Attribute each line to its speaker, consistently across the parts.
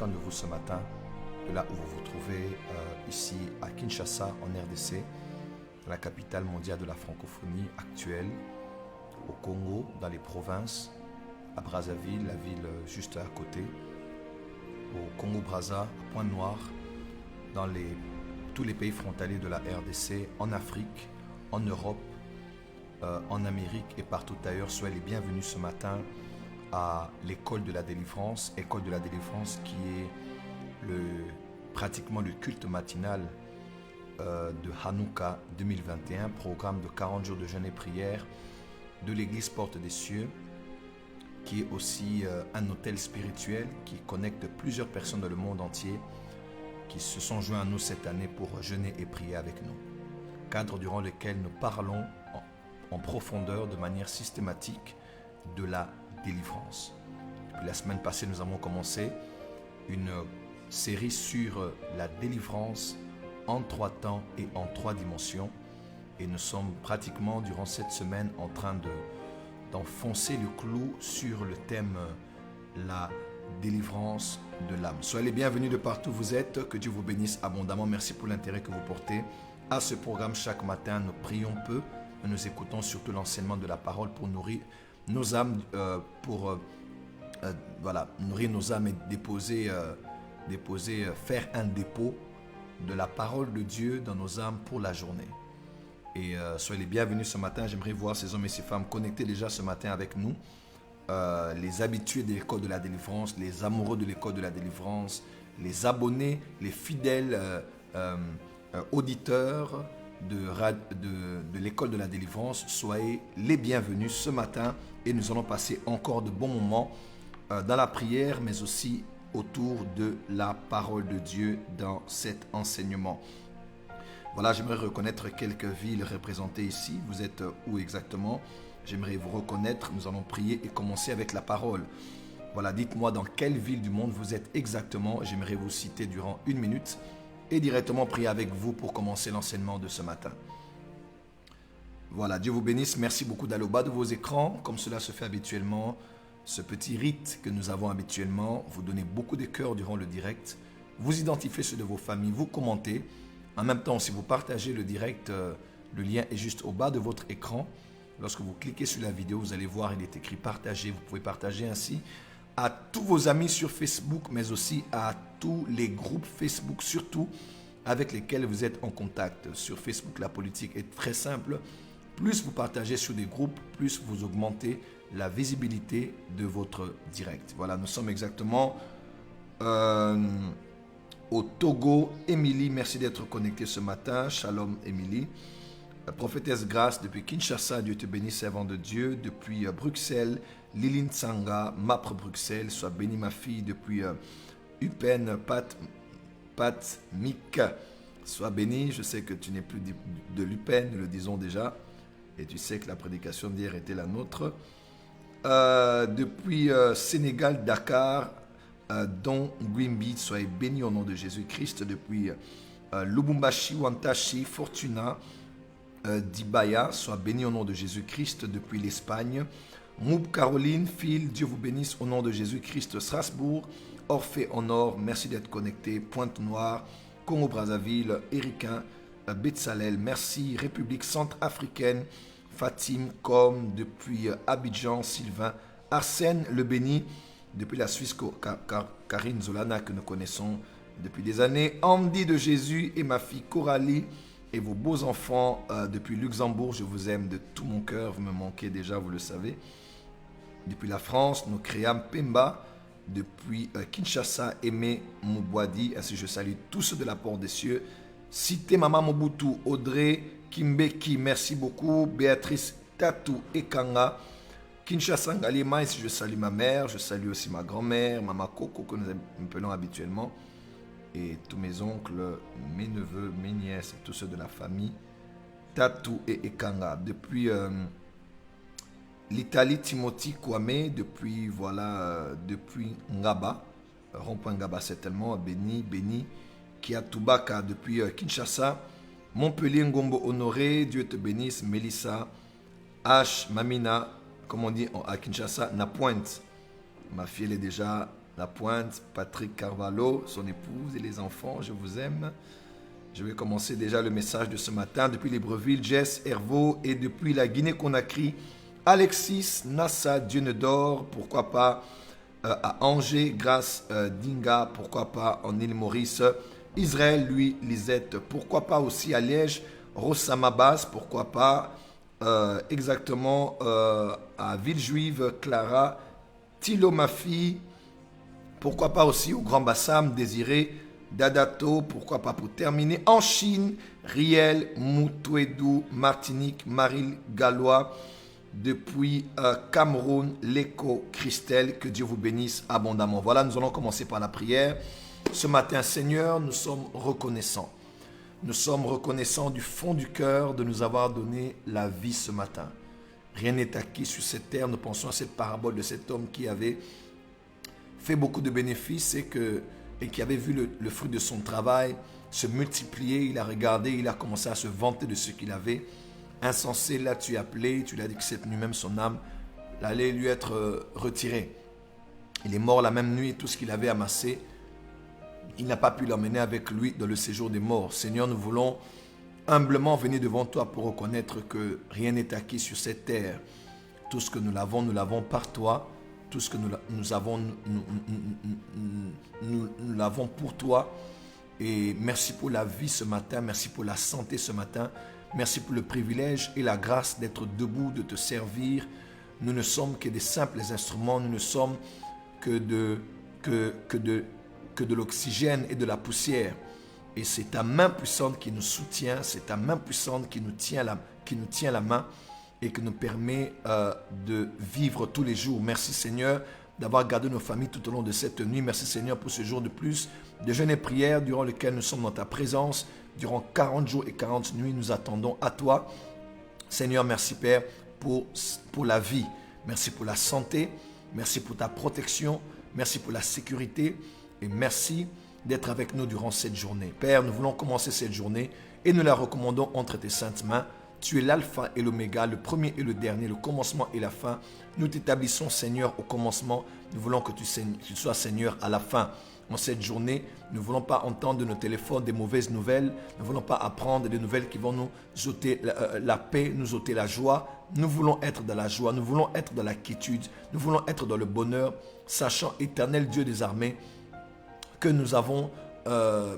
Speaker 1: chacun de vous ce matin, de là où vous vous trouvez, ici à Kinshasa, en RDC, la capitale mondiale de la francophonie actuelle, au Congo, dans les provinces, à Brazzaville, la ville juste à côté, au Congo-Brazza, à Pointe-Noire, dans tous les pays frontaliers de la RDC, en Afrique, en Europe, en Amérique et partout ailleurs. Soyez les bienvenus ce matin à l'école de la délivrance, école de la délivrance qui est pratiquement le culte matinal de Hanouka 2021, programme de 40 jours de jeûne et prière de l'église Porte des Cieux, qui est aussi un hôtel spirituel qui connecte plusieurs personnes dans le monde entier qui se sont joints à nous cette année pour jeûner et prier avec nous. Cadre durant lequel nous parlons en profondeur, de manière systématique, de la délivrance. Depuis la semaine passée, nous avons commencé une série sur la délivrance en 3 temps et en 3 dimensions. Et nous sommes pratiquement, durant cette semaine, en train d'enfoncer le clou sur le thème la délivrance de l'âme. Soyez les bienvenus de partout où vous êtes. Que Dieu vous bénisse abondamment. Merci pour l'intérêt que vous portez à ce programme. Chaque matin, nous prions peu. Nous écoutons surtout l'enseignement de la parole pour nourrir nos âmes, nourrir nos âmes et faire un dépôt de la parole de Dieu dans nos âmes pour la journée. Et soyez les bienvenus ce matin. J'aimerais voir ces hommes et ces femmes connectés déjà ce matin avec nous. Les habitués de l'école de la délivrance, les amoureux de l'école de la délivrance, les abonnés, les fidèles auditeurs de l'école de la délivrance. Soyez les bienvenus ce matin et nous allons passer encore de bons moments dans la prière, mais aussi autour de la parole de Dieu dans cet enseignement. Voilà, j'aimerais reconnaître quelques villes représentées ici. Vous êtes où exactement? J'aimerais vous reconnaître. Nous allons prier et commencer avec la parole. Voilà, dites-moi dans quelle ville du monde vous êtes exactement. J'aimerais vous citer durant 1 minute et directement prier avec vous pour commencer l'enseignement de ce matin. Voilà, Dieu vous bénisse. Merci beaucoup d'aller au bas de vos écrans, comme cela se fait habituellement. Ce petit rite que nous avons habituellement, vous donnez beaucoup de cœur durant le direct. Vous identifiez ceux de vos familles, vous commentez. En même temps, si vous partagez le direct, le lien est juste au bas de votre écran. Lorsque vous cliquez sur la vidéo, vous allez voir, il est écrit partager. Vous pouvez partager ainsi à tous vos amis sur Facebook, mais aussi à tous les groupes Facebook, surtout avec lesquels vous êtes en contact. Sur Facebook, la politique est très simple. Plus vous partagez sur des groupes, plus vous augmentez la visibilité de votre direct. Voilà, nous sommes exactement au Togo. Émilie, merci d'être connectée ce matin. Shalom Émilie. Prophétesse Grâce depuis Kinshasa, Dieu te bénisse, servant de Dieu. Depuis Bruxelles, Liline Tsanga, MAPRE Bruxelles, sois bénie ma fille. Depuis Upen, Pat Mika, sois bénie. Je sais que tu n'es plus de l'Upen, nous le disons déjà. Et tu sais que la prédication d'hier était la nôtre. Depuis Sénégal, Dakar, Don Gwimbi, soyez bénis au nom de Jésus-Christ. Depuis Lubumbashi, Wantashi, Fortuna, Dibaya, sois béni au nom de Jésus-Christ. Depuis l'Espagne, Moub Caroline, Phil, Dieu vous bénisse au nom de Jésus-Christ. Strasbourg, Orphée en or, merci d'être connecté. Pointe-Noire, Congo-Brazzaville, Éricain, Betsalel, merci. République centrafricaine, Fatim, Com, depuis Abidjan, Sylvain, Arsène Le Béni, depuis la Suisse, Karine Zolana que nous connaissons depuis des années, Andy de Jésus et ma fille Coralie et vos beaux enfants depuis Luxembourg, je vous aime de tout mon cœur, vous me manquez déjà, vous le savez. Depuis la France, nous créons Pemba, depuis Kinshasa, Aimé Moubouadi, ainsi je salue tous ceux de la Porte des Cieux. Cité Maman Mobutu, Audrey, Kimbeki, merci beaucoup. Béatrice Tatou Ekanga, Kinshasa Ngalima, ainsi je salue ma mère, je salue aussi ma grand-mère, Maman Coco que nous appelons habituellement. Et tous mes oncles, mes neveux, mes nièces et tous ceux de la famille. Tatou et Ekanga. Depuis l'Italie, Timothy Kwame, depuis Ngaba, rond-point Ngaba certainement, Béni, Kiatubaka depuis Kinshasa, Montpellier, Ngombo Honoré, Dieu te bénisse, Mélissa, H, Mamina, comme on dit à Kinshasa, Na Pointe. Ma fille elle est déjà La Pointe, Patrick Carvalho, son épouse et les enfants, je vous aime. Je vais commencer déjà le message de ce matin. Depuis Libreville, Jess Hervaux, et depuis la Guinée-Conakry, Alexis Nassa Dieunedor, pourquoi pas à Angers, Grâce Dinga, pourquoi pas en Île-Maurice, Israël, lui, Lisette, pourquoi pas aussi à Liège, Rossama Bass, pourquoi pas exactement à Villejuive, Clara, Thilo Mafi, pourquoi pas aussi au Grand Bassam, Désiré, Dadato, pourquoi pas pour terminer, en Chine, Riel, Moutouedou, Martinique, Maril Gallois, depuis Cameroun, l'écho, Christelle, que Dieu vous bénisse abondamment. Voilà, nous allons commencer par la prière. Ce matin, Seigneur, nous sommes reconnaissants. Nous sommes reconnaissants du fond du cœur de nous avoir donné la vie ce matin. Rien n'est acquis sur cette terre. Nous pensons à cette parabole de cet homme qui avait fait beaucoup de bénéfices et qui avait vu le fruit de son travail se multiplier. Il a regardé, il a commencé à se vanter de ce qu'il avait. Insensé, là tu as appelé, tu lui as dit que cette nuit même son âme allait lui être retirée. Il est mort la même nuit, tout ce qu'il avait amassé, il n'a pas pu l'emmener avec lui dans le séjour des morts. Seigneur, nous voulons humblement venir devant toi pour reconnaître que rien n'est acquis sur cette terre. Tout ce que nous l'avons par toi. Tout ce que nous l'avons pour toi. Et merci pour la vie ce matin, merci pour la santé ce matin. Merci pour le privilège et la grâce d'être debout, de te servir. Nous ne sommes que des simples instruments, nous ne sommes que de l'oxygène et de la poussière. Et c'est ta main puissante qui nous soutient, c'est ta main puissante qui nous tient la main et qui nous permet de vivre tous les jours. Merci Seigneur d'avoir gardé nos familles tout au long de cette nuit. Merci Seigneur pour ce jour de plus de jeûne et prière durant lequel nous sommes dans ta présence. Durant 40 jours et 40 nuits, nous attendons à toi. Seigneur, merci Père pour la vie. Merci pour la santé. Merci pour ta protection. Merci pour la sécurité. Et merci d'être avec nous durant cette journée. Père, nous voulons commencer cette journée et nous la recommandons entre tes saintes mains. Tu es l'alpha et l'oméga, le premier et le dernier, le commencement et la fin. Nous t'établissons Seigneur au commencement. Nous voulons que tu sois Seigneur à la fin. En cette journée, nous ne voulons pas entendre de nos téléphones des mauvaises nouvelles. Nous ne voulons pas apprendre des nouvelles qui vont nous ôter la paix, nous ôter la joie. Nous voulons être dans la joie, nous voulons être dans la quiétude, nous voulons être dans le bonheur, sachant, éternel Dieu des armées, que nous avons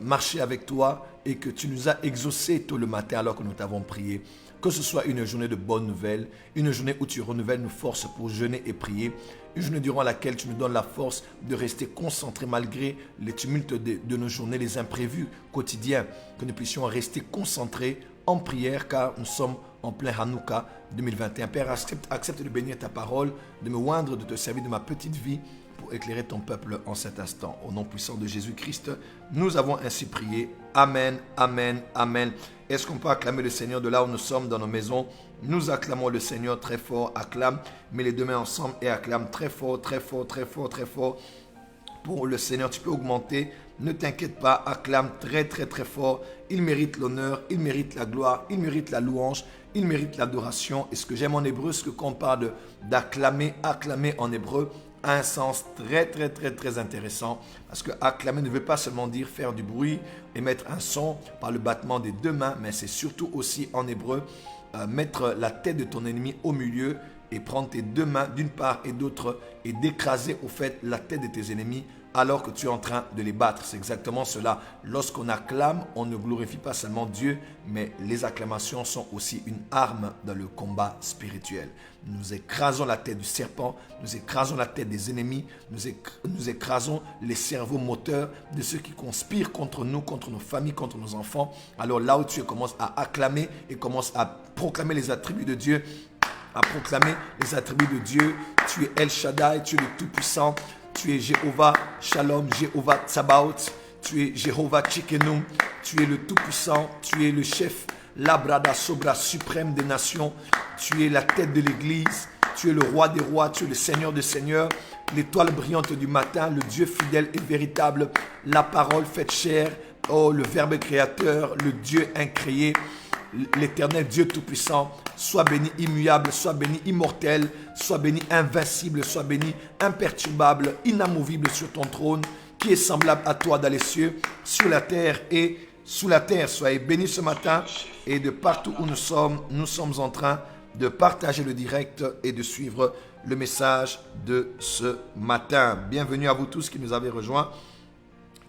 Speaker 1: marché avec toi et que tu nous as exaucés tôt le matin alors que nous t'avons prié. Que ce soit une journée de bonnes nouvelles, une journée où tu renouvelles nos forces pour jeûner et prier, une journée durant laquelle tu nous donnes la force de rester concentrés malgré les tumultes de nos journées, les imprévus quotidiens, que nous puissions rester concentrés en prière car nous sommes en plein Hanouka 2021. Père, accepte de bénir ta parole, de me oindre, de te servir de ma petite vie pour éclairer ton peuple en cet instant. Au nom puissant de Jésus-Christ, nous avons ainsi prié. Amen, amen, amen. Est-ce qu'on peut acclamer le Seigneur de là où nous sommes dans nos maisons? Nous acclamons le Seigneur très fort. Acclame, mets les deux mains ensemble et acclame très fort, très fort, très fort, très fort. Pour le Seigneur, tu peux augmenter. Ne t'inquiète pas, acclame très, très, très fort. Il mérite l'honneur, il mérite la gloire, il mérite la louange, il mérite l'adoration. Et ce que j'aime en hébreu, c'est que quand on parle d'acclamer, acclamer en hébreu, a un sens très, très, très, très intéressant. Parce que acclamer ne veut pas seulement dire faire du bruit, émettre un son par le battement des deux mains, mais c'est surtout aussi en hébreu mettre la tête de ton ennemi au milieu et prendre tes deux mains d'une part et d'autre et d'écraser au fait la tête de tes ennemis alors que tu es en train de les battre. C'est exactement cela. Lorsqu'on acclame, on ne glorifie pas seulement Dieu, mais les acclamations sont aussi une arme dans le combat spirituel. Nous écrasons la tête du serpent, nous écrasons la tête des ennemis, nous écrasons les cerveaux moteurs de ceux qui conspirent contre nous, contre nos familles, contre nos enfants. Alors là où tu commences à acclamer et commences à proclamer les attributs de Dieu, à proclamer les attributs de Dieu. Tu es El Shaddai, tu es le Tout-Puissant, tu es Jéhovah Shalom, Jéhovah Tsabaoth, tu es Jéhovah Tchikenu, tu es le Tout-Puissant, tu es le chef, Labrada Sobra suprême des nations, tu es la tête de l'Église, tu es le roi des rois, tu es le Seigneur des seigneurs, l'étoile brillante du matin, le Dieu fidèle et véritable, la parole faite chair, oh le Verbe créateur, le Dieu incréé. l'Éternel Dieu Tout-Puissant. Sois béni immuable, sois béni immortel, sois béni invincible, sois béni imperturbable, inamovible sur ton trône, qui est semblable à toi dans les cieux, sur la terre et sous la terre. Soyez bénis ce matin et de partout où nous sommes en train de partager le direct et de suivre le message de ce matin. Bienvenue à vous tous qui nous avez rejoints.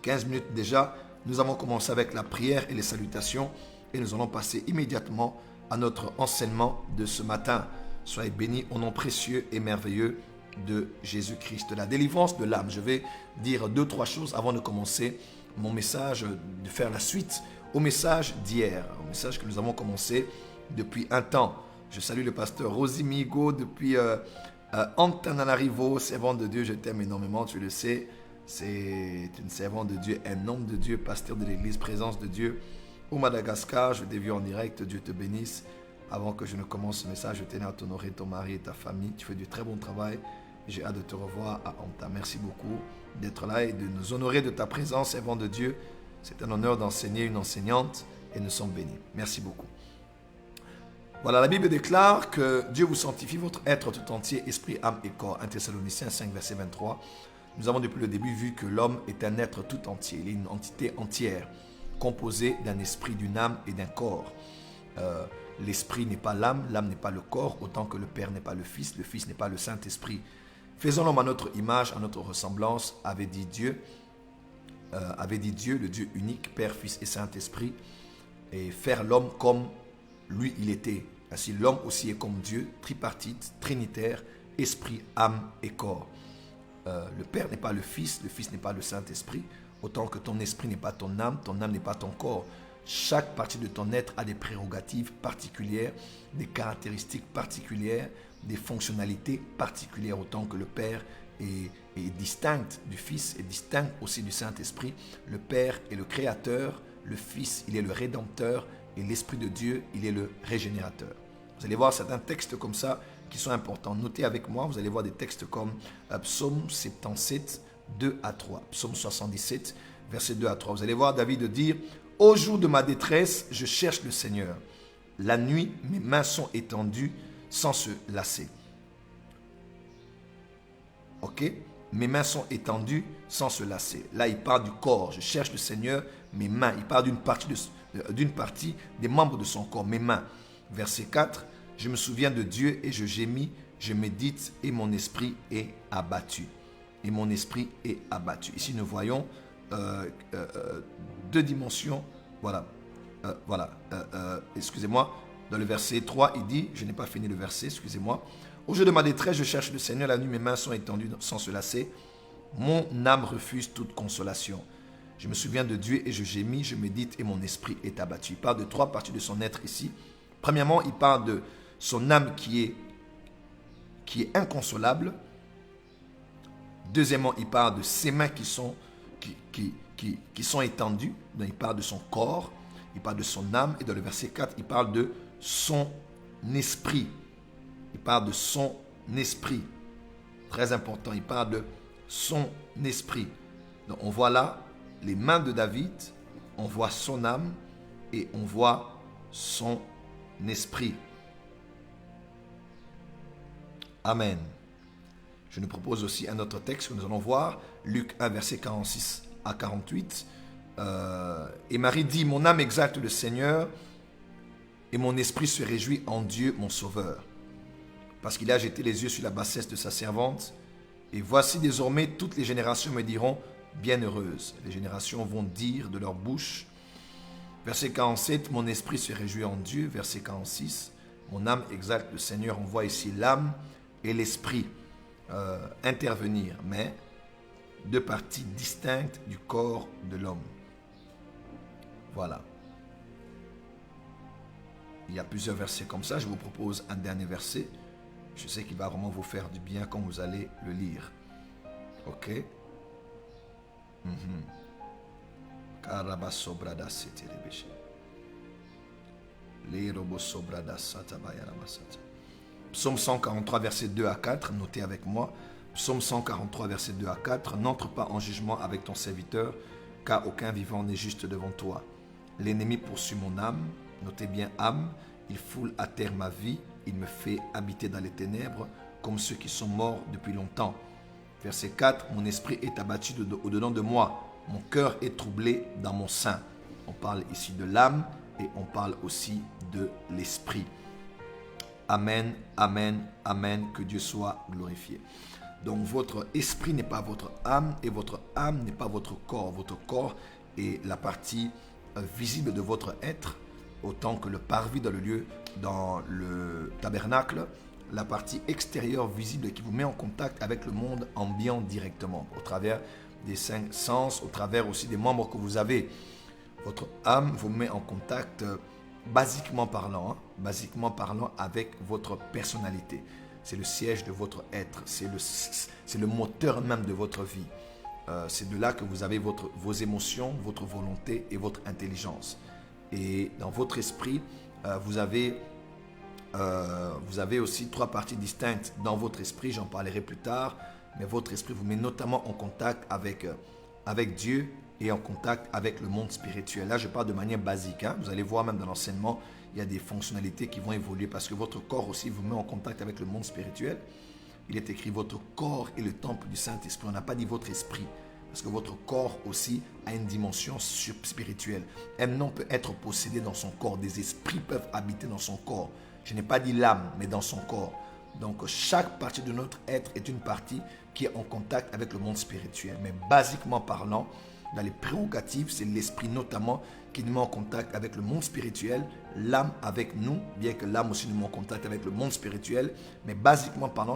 Speaker 1: 15 minutes déjà, nous avons commencé avec la prière et les salutations et nous allons passer immédiatement à notre enseignement de ce matin. Soyez bénis au nom précieux et merveilleux de Jésus-Christ. La délivrance de l'âme. Je vais dire 2-3 choses avant de commencer mon message, de faire la suite au message d'hier, au message que nous avons commencé depuis un temps. Je salue le pasteur Rosimigo depuis Antananarivo, servante de Dieu, je t'aime énormément, tu le sais. C'est une servante de Dieu, un homme de Dieu, pasteur de l'église, présence de Dieu au Madagascar. Je t'ai vu en direct, Dieu te bénisse. Avant que je ne commence ce message, je tenais à t'honorer ton mari et ta famille. Tu fais du très bon travail. J'ai hâte de te revoir à Anta. Merci beaucoup d'être là et de nous honorer de ta présence, servant de Dieu. C'est un honneur d'enseigner une enseignante et nous sommes bénis. Merci beaucoup. Voilà, la Bible déclare que Dieu vous sanctifie votre être tout entier, esprit, âme et corps. 1 Thessaloniciens 5, verset 23. Nous avons depuis le début vu que l'homme est un être tout entier. Il est une entité entière, composée d'un esprit, d'une âme et d'un corps. L'esprit n'est pas l'âme n'est pas le corps, autant que le Père n'est pas le Fils n'est pas le Saint-Esprit. Faisons l'homme à notre image, à notre ressemblance, avait dit Dieu, le Dieu unique, Père, Fils et Saint-Esprit, et faire l'homme comme lui il était. Ainsi l'homme aussi est comme Dieu, tripartite, trinitaire, esprit, âme et corps. Le Père n'est pas le Fils n'est pas le Saint-Esprit, autant que ton esprit n'est pas ton âme n'est pas ton corps. Chaque partie de ton être a des prérogatives particulières, des caractéristiques particulières, des fonctionnalités particulières, autant que le Père est distinct du Fils, est distinct aussi du Saint-Esprit. Le Père est le Créateur, le Fils, il est le Rédempteur, et l'Esprit de Dieu, il est le Régénérateur. Vous allez voir certains textes comme ça qui sont importants. Notez avec moi, vous allez voir des textes comme Psaume 77, 2 à 3. Psaume 77, verset 2 à 3. Vous allez voir David dire « Au jour de ma détresse, je cherche le Seigneur. La nuit, mes mains sont étendues sans se lasser. » Ok? Mes mains sont étendues sans se lasser. Là, il parle du corps. Je cherche le Seigneur, mes mains. Il parle d'une partie des membres de son corps, mes mains. Verset 4. Je me souviens de Dieu et je gémis, je médite et mon esprit est abattu. Et mon esprit est abattu. Ici, nous voyons deux dimensions. Voilà. Excusez-moi. Dans le verset 3, il dit, je n'ai pas fini le verset, excusez-moi. Au jour de ma détresse, je cherche le Seigneur. La nuit, mes mains sont étendues sans se lasser. Mon âme refuse toute consolation. Je me souviens de Dieu et je gémis, je médite et mon esprit est abattu. Il parle de 3 parties de son être ici. Premièrement, il parle de son âme qui est inconsolable. Deuxièmement, il parle de ses mains qui sont étendues. Donc, il parle de son corps, il parle de son âme. Et dans le verset 4, il parle de son esprit. Il parle de son esprit. Très important, il parle de son esprit. Donc, on voit là les mains de David, on voit son âme et on voit son esprit. Amen. Je nous propose aussi un autre texte que nous allons voir, Luc 1, verset 46 à 48. Et Marie dit, mon âme exalte le Seigneur et mon esprit se réjouit en Dieu, mon Sauveur. Parce qu'il a jeté les yeux sur la bassesse de sa servante. Et voici désormais toutes les générations me diront, bienheureuses. Les générations vont dire de leur bouche. Verset 47, mon esprit se réjouit en Dieu. Verset 46, mon âme exalte le Seigneur. On voit ici l'âme et l'esprit intervenir, mais deux parties distinctes du corps de l'homme. Voilà. Il y a plusieurs versets comme ça. Je vous propose un dernier verset. Je sais qu'il va vraiment vous faire du bien quand vous allez le lire. Ok? Psaume 143, verset 2 à 4. Notez avec moi. Psaume 143, verset 2 à 4. N'entre pas en jugement avec ton serviteur, car aucun vivant n'est juste devant toi. L'ennemi poursuit mon âme. Notez bien âme, il foule à terre ma vie, il me fait habiter dans les ténèbres comme ceux qui sont morts depuis longtemps. Verset 4, mon esprit est abattu au-dedans de moi, mon cœur est troublé dans mon sein. On parle ici de l'âme et on parle aussi de l'esprit. Amen, amen, amen, que Dieu soit glorifié. Donc votre esprit n'est pas votre âme et votre âme n'est pas votre corps. Votre corps est la partie visible de votre être, autant que le parvis dans le tabernacle, la partie extérieure visible qui vous met en contact avec le monde ambiant directement, au travers des 5 sens, au travers aussi des membres que vous avez. Votre âme vous met en contact, basiquement parlant avec votre personnalité. C'est le siège de votre être, c'est le moteur même de votre vie. C'est de là que vous avez vos émotions, votre volonté et votre intelligence. Et dans votre esprit, vous avez aussi 3 parties distinctes dans votre esprit, j'en parlerai plus tard, mais votre esprit vous met notamment en contact avec Dieu et en contact avec le monde spirituel. Là, je parle de manière basique. Vous allez voir même dans l'enseignement, il y a des fonctionnalités qui vont évoluer parce que votre corps aussi vous met en contact avec le monde spirituel. Il est écrit, votre corps est le temple du Saint-Esprit. On n'a pas dit votre esprit. Parce que votre corps aussi a une dimension spirituelle. Un homme peut être possédé dans son corps. Des esprits peuvent habiter dans son corps. Je n'ai pas dit l'âme, mais dans son corps. Donc, chaque partie de notre être est une partie qui est en contact avec le monde spirituel. Mais basiquement parlant, dans les prérogatives, c'est l'esprit notamment qui nous met en contact avec le monde spirituel, l'âme avec nous, bien que l'âme aussi nous met en contact avec le monde spirituel. Mais basiquement parlant,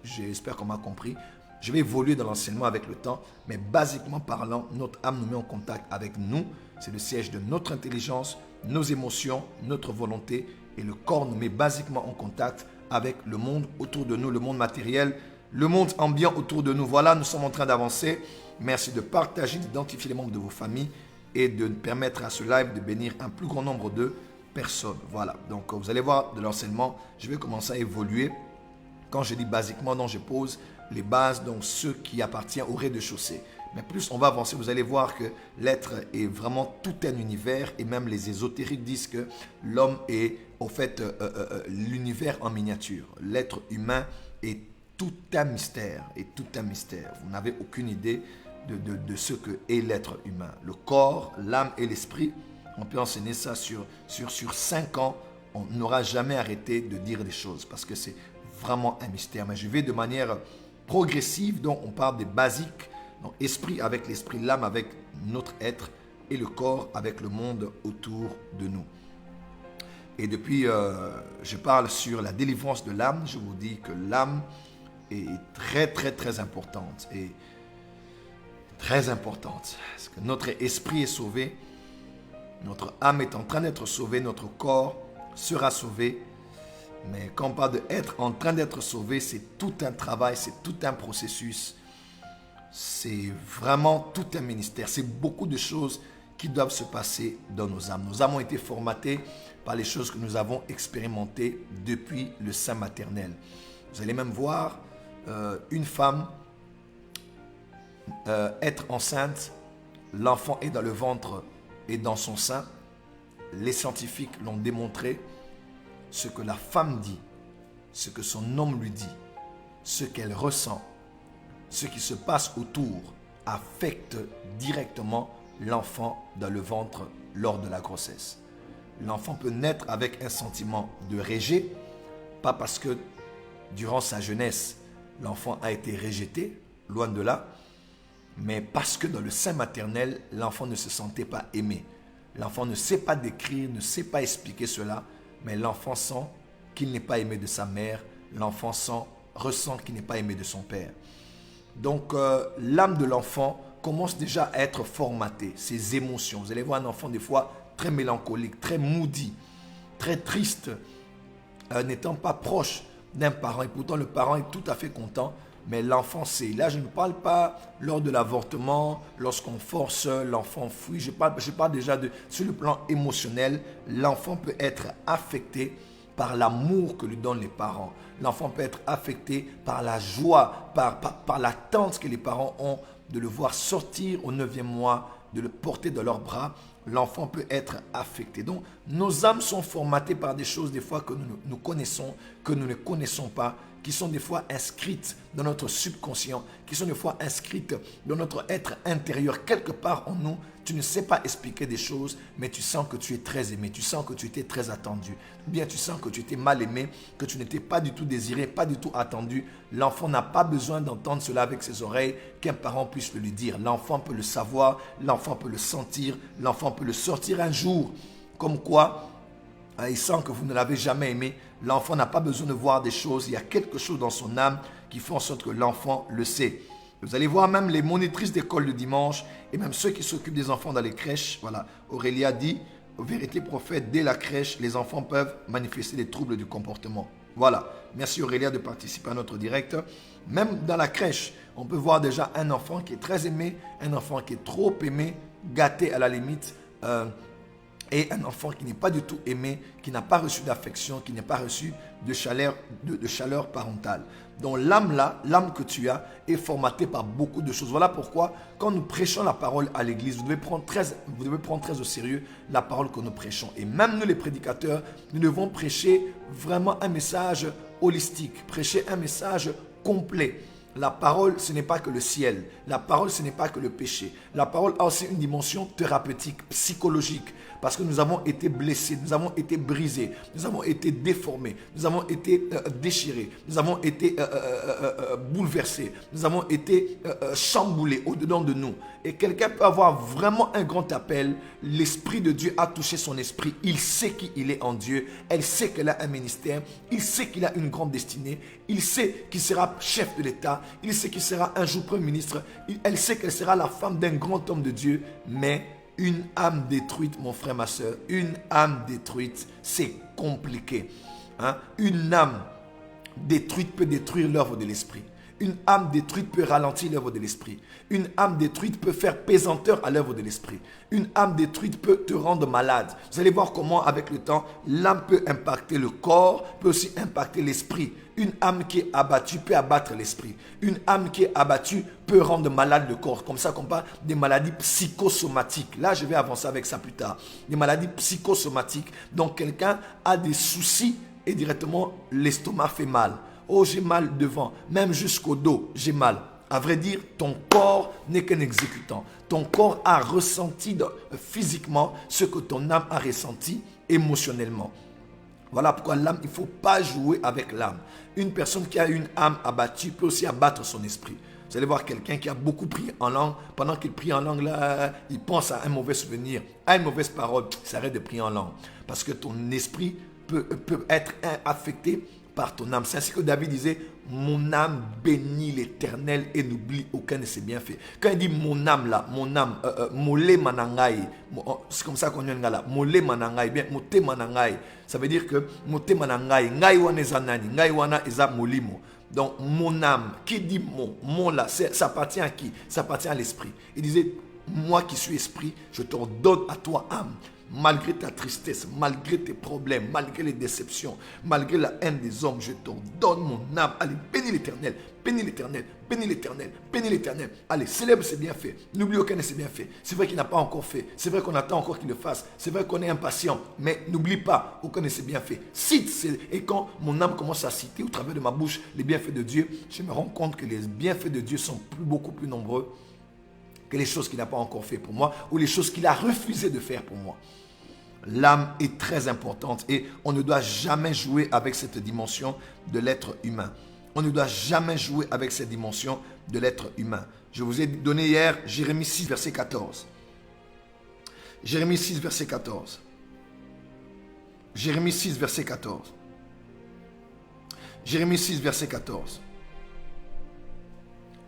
Speaker 1: j'espère qu'on m'a compris. Je vais évoluer dans l'enseignement avec le temps, mais basiquement parlant, notre âme nous met en contact avec nous. C'est le siège de notre intelligence, nos émotions, notre volonté. Et le corps nous met basiquement en contact avec le monde autour de nous, le monde matériel, le monde ambiant autour de nous. Voilà, nous sommes en train d'avancer. Merci de partager, d'identifier les membres de vos familles et de permettre à ce live de bénir un plus grand nombre de personnes. Voilà, donc vous allez voir de l'enseignement, je vais commencer à évoluer. Quand je dis basiquement, non, je pose les bases, donc ceux qui appartiennent au rez-de-chaussée. Mais plus on va avancer, vous allez voir que l'être est vraiment tout un univers et même les ésotériques disent que l'homme est au fait l'univers en miniature. L'être humain est tout un mystère et tout un mystère. Vous n'avez aucune idée de ce que est l'être humain. Le corps, l'âme et l'esprit, on peut enseigner ça sur 5 ans. On n'aura jamais arrêté de dire des choses parce que c'est vraiment un mystère. Mais je vais de manière progressive, donc on parle des basiques. Donc esprit avec l'esprit, l'âme avec notre être et le corps avec le monde autour de nous. Et depuis, je parle sur la délivrance de l'âme. Je vous dis que l'âme est très, très, très importante. Et très importante. Parce que notre esprit est sauvé. Notre âme est en train d'être sauvée. Notre corps sera sauvé. Mais quand on parle d'être en train d'être sauvé, c'est tout un travail, c'est tout un processus. C'est vraiment tout un ministère. C'est beaucoup de choses qui doivent se passer dans nos âmes. Nos âmes ont été formatées par les choses que nous avons expérimentées depuis le sein maternel. Vous allez même voir une femme être enceinte, l'enfant est dans le ventre et dans son sein. Les scientifiques l'ont démontré. Ce que la femme dit, ce que son homme lui dit, ce qu'elle ressent, ce qui se passe autour affecte directement l'enfant dans le ventre lors de la grossesse. L'enfant peut naître avec un sentiment de rejet, pas parce que durant sa jeunesse, l'enfant a été rejeté, loin de là, mais parce que dans le sein maternel, l'enfant ne se sentait pas aimé. L'enfant ne sait pas décrire, ne sait pas expliquer cela, mais l'enfant sent qu'il n'est pas aimé de sa mère, l'enfant ressent qu'il n'est pas aimé de son père. Donc l'âme de l'enfant commence déjà à être formatée, ses émotions. Vous allez voir un enfant des fois très mélancolique, très moody, très triste, n'étant pas proche d'un parent. Et pourtant le parent est tout à fait content, mais l'enfant sait. Là je ne parle pas lors de l'avortement, lorsqu'on force l'enfant fuit. Je parle déjà sur le plan émotionnel, l'enfant peut être affecté par l'amour que lui donnent les parents. L'enfant peut être affecté par la joie, par l'attente que les parents ont de le voir sortir au 9e mois de le porter dans leurs bras, l'enfant peut être affecté. Donc, nos âmes sont formatées par des choses des fois que nous connaissons, que nous ne connaissons pas, qui sont des fois inscrites dans notre subconscient, qui sont des fois inscrites dans notre être intérieur. Quelque part en nous, tu ne sais pas expliquer des choses, mais tu sens que tu es très aimé, tu sens que tu étais très attendu. Ou bien tu sens que tu étais mal aimé, que tu n'étais pas du tout désiré, pas du tout attendu. L'enfant n'a pas besoin d'entendre cela avec ses oreilles, qu'un parent puisse le lui dire. L'enfant peut le savoir, l'enfant peut le sentir, l'enfant peut le sortir un jour. Comme quoi, il sent que vous ne l'avez jamais aimé. L'enfant n'a pas besoin de voir des choses. Il y a quelque chose dans son âme qui fait en sorte que l'enfant le sait. Vous allez voir même les monitrices d'école le dimanche et même ceux qui s'occupent des enfants dans les crèches. Voilà, Aurélia dit, vérité prophète, dès la crèche, les enfants peuvent manifester des troubles du comportement. Voilà, merci Aurélia de participer à notre direct. Même dans la crèche, on peut voir déjà un enfant qui est très aimé, un enfant qui est trop aimé, gâté à la limite, et un enfant qui n'est pas du tout aimé, qui n'a pas reçu d'affection, qui n'a pas reçu de chaleur parentale. Donc l'âme là, l'âme que tu as est formatée par beaucoup de choses. Voilà pourquoi quand nous prêchons la parole à l'église, vous devez prendre très au sérieux la parole que nous prêchons. Et même nous les prédicateurs, nous devons prêcher vraiment un message holistique, prêcher un message complet. La parole, ce n'est pas que le ciel. La parole, ce n'est pas que le péché. La parole a aussi une dimension thérapeutique, psychologique. Parce que nous avons été blessés, nous avons été brisés, nous avons été déformés, nous avons été déchirés, nous avons été bouleversés, nous avons été chamboulés au-dedans de nous. Et quelqu'un peut avoir vraiment un grand appel. L'Esprit de Dieu a touché son esprit. Il sait qui il est en Dieu. Elle sait qu'elle a un ministère. Il sait qu'il a une grande destinée. Il sait qu'il sera chef de l'État. Il sait qu'il sera un jour Premier ministre. Elle sait qu'elle sera la femme d'un grand homme de Dieu. Mais une âme détruite, mon frère, ma soeur, une âme détruite, c'est compliqué. Hein? Une âme détruite peut détruire l'œuvre de l'esprit. Une âme détruite peut ralentir l'œuvre de l'esprit. Une âme détruite peut faire pesanteur à l'œuvre de l'esprit. Une âme détruite peut te rendre malade. Vous allez voir comment, avec le temps, l'âme peut impacter le corps, peut aussi impacter l'esprit. Une âme qui est abattue peut abattre l'esprit. Une âme qui est abattue peut rendre malade le corps. Comme ça qu'on parle des maladies psychosomatiques. Là, je vais avancer avec ça plus tard. Des maladies psychosomatiques. Donc, quelqu'un a des soucis et directement, l'estomac fait mal. Oh, j'ai mal devant, même jusqu'au dos, j'ai mal. À vrai dire, ton corps n'est qu'un exécutant. Ton corps a ressenti physiquement ce que ton âme a ressenti émotionnellement. Voilà pourquoi l'âme, il ne faut pas jouer avec l'âme. Une personne qui a une âme abattue peut aussi abattre son esprit. Vous allez voir quelqu'un qui a beaucoup prié en langue. Pendant qu'il prie en langue, là, il pense à un mauvais souvenir, à une mauvaise parole. Il s'arrête de prier en langue. Parce que ton esprit peut être affecté par ton âme. C'est ainsi que David disait, mon âme bénit l'Éternel et n'oublie aucun de ses bienfaits. Quand il dit mon âme là, mon âme, molé manangai, c'est comme ça qu'on dit là, molé manangai, bien moté manangai, ça veut dire que moté manangai, ngai wana zanani, ngai wana eza molimo. Donc mon âme, qui dit mon là, ça appartient à qui? Ça appartient à l'esprit. Il disait, moi qui suis esprit, je t'ordonne à toi âme. Malgré ta tristesse, malgré tes problèmes, malgré les déceptions, malgré la haine des hommes, je t'ordonne mon âme. Allez, bénis l'Éternel, bénis l'Éternel, bénis l'Éternel, bénis l'Éternel. Allez, célèbre ses bienfaits. N'oublie aucun de ses bienfaits. C'est vrai qu'il n'a pas encore fait. C'est vrai qu'on attend encore qu'il le fasse. C'est vrai qu'on est impatient. Mais n'oublie pas aucun de ses bienfaits. Cite. Et quand mon âme commence à citer au travers de ma bouche les bienfaits de Dieu, je me rends compte que les bienfaits de Dieu sont beaucoup plus nombreux que les choses qu'il n'a pas encore fait pour moi ou les choses qu'il a refusé de faire pour moi. L'âme est très importante et on ne doit jamais jouer avec cette dimension de l'être humain. On ne doit jamais jouer avec cette dimension de l'être humain. Je vous ai donné hier Jérémie 6, verset 14. Jérémie 6, verset 14. Jérémie 6, verset 14. Jérémie 6, verset 14.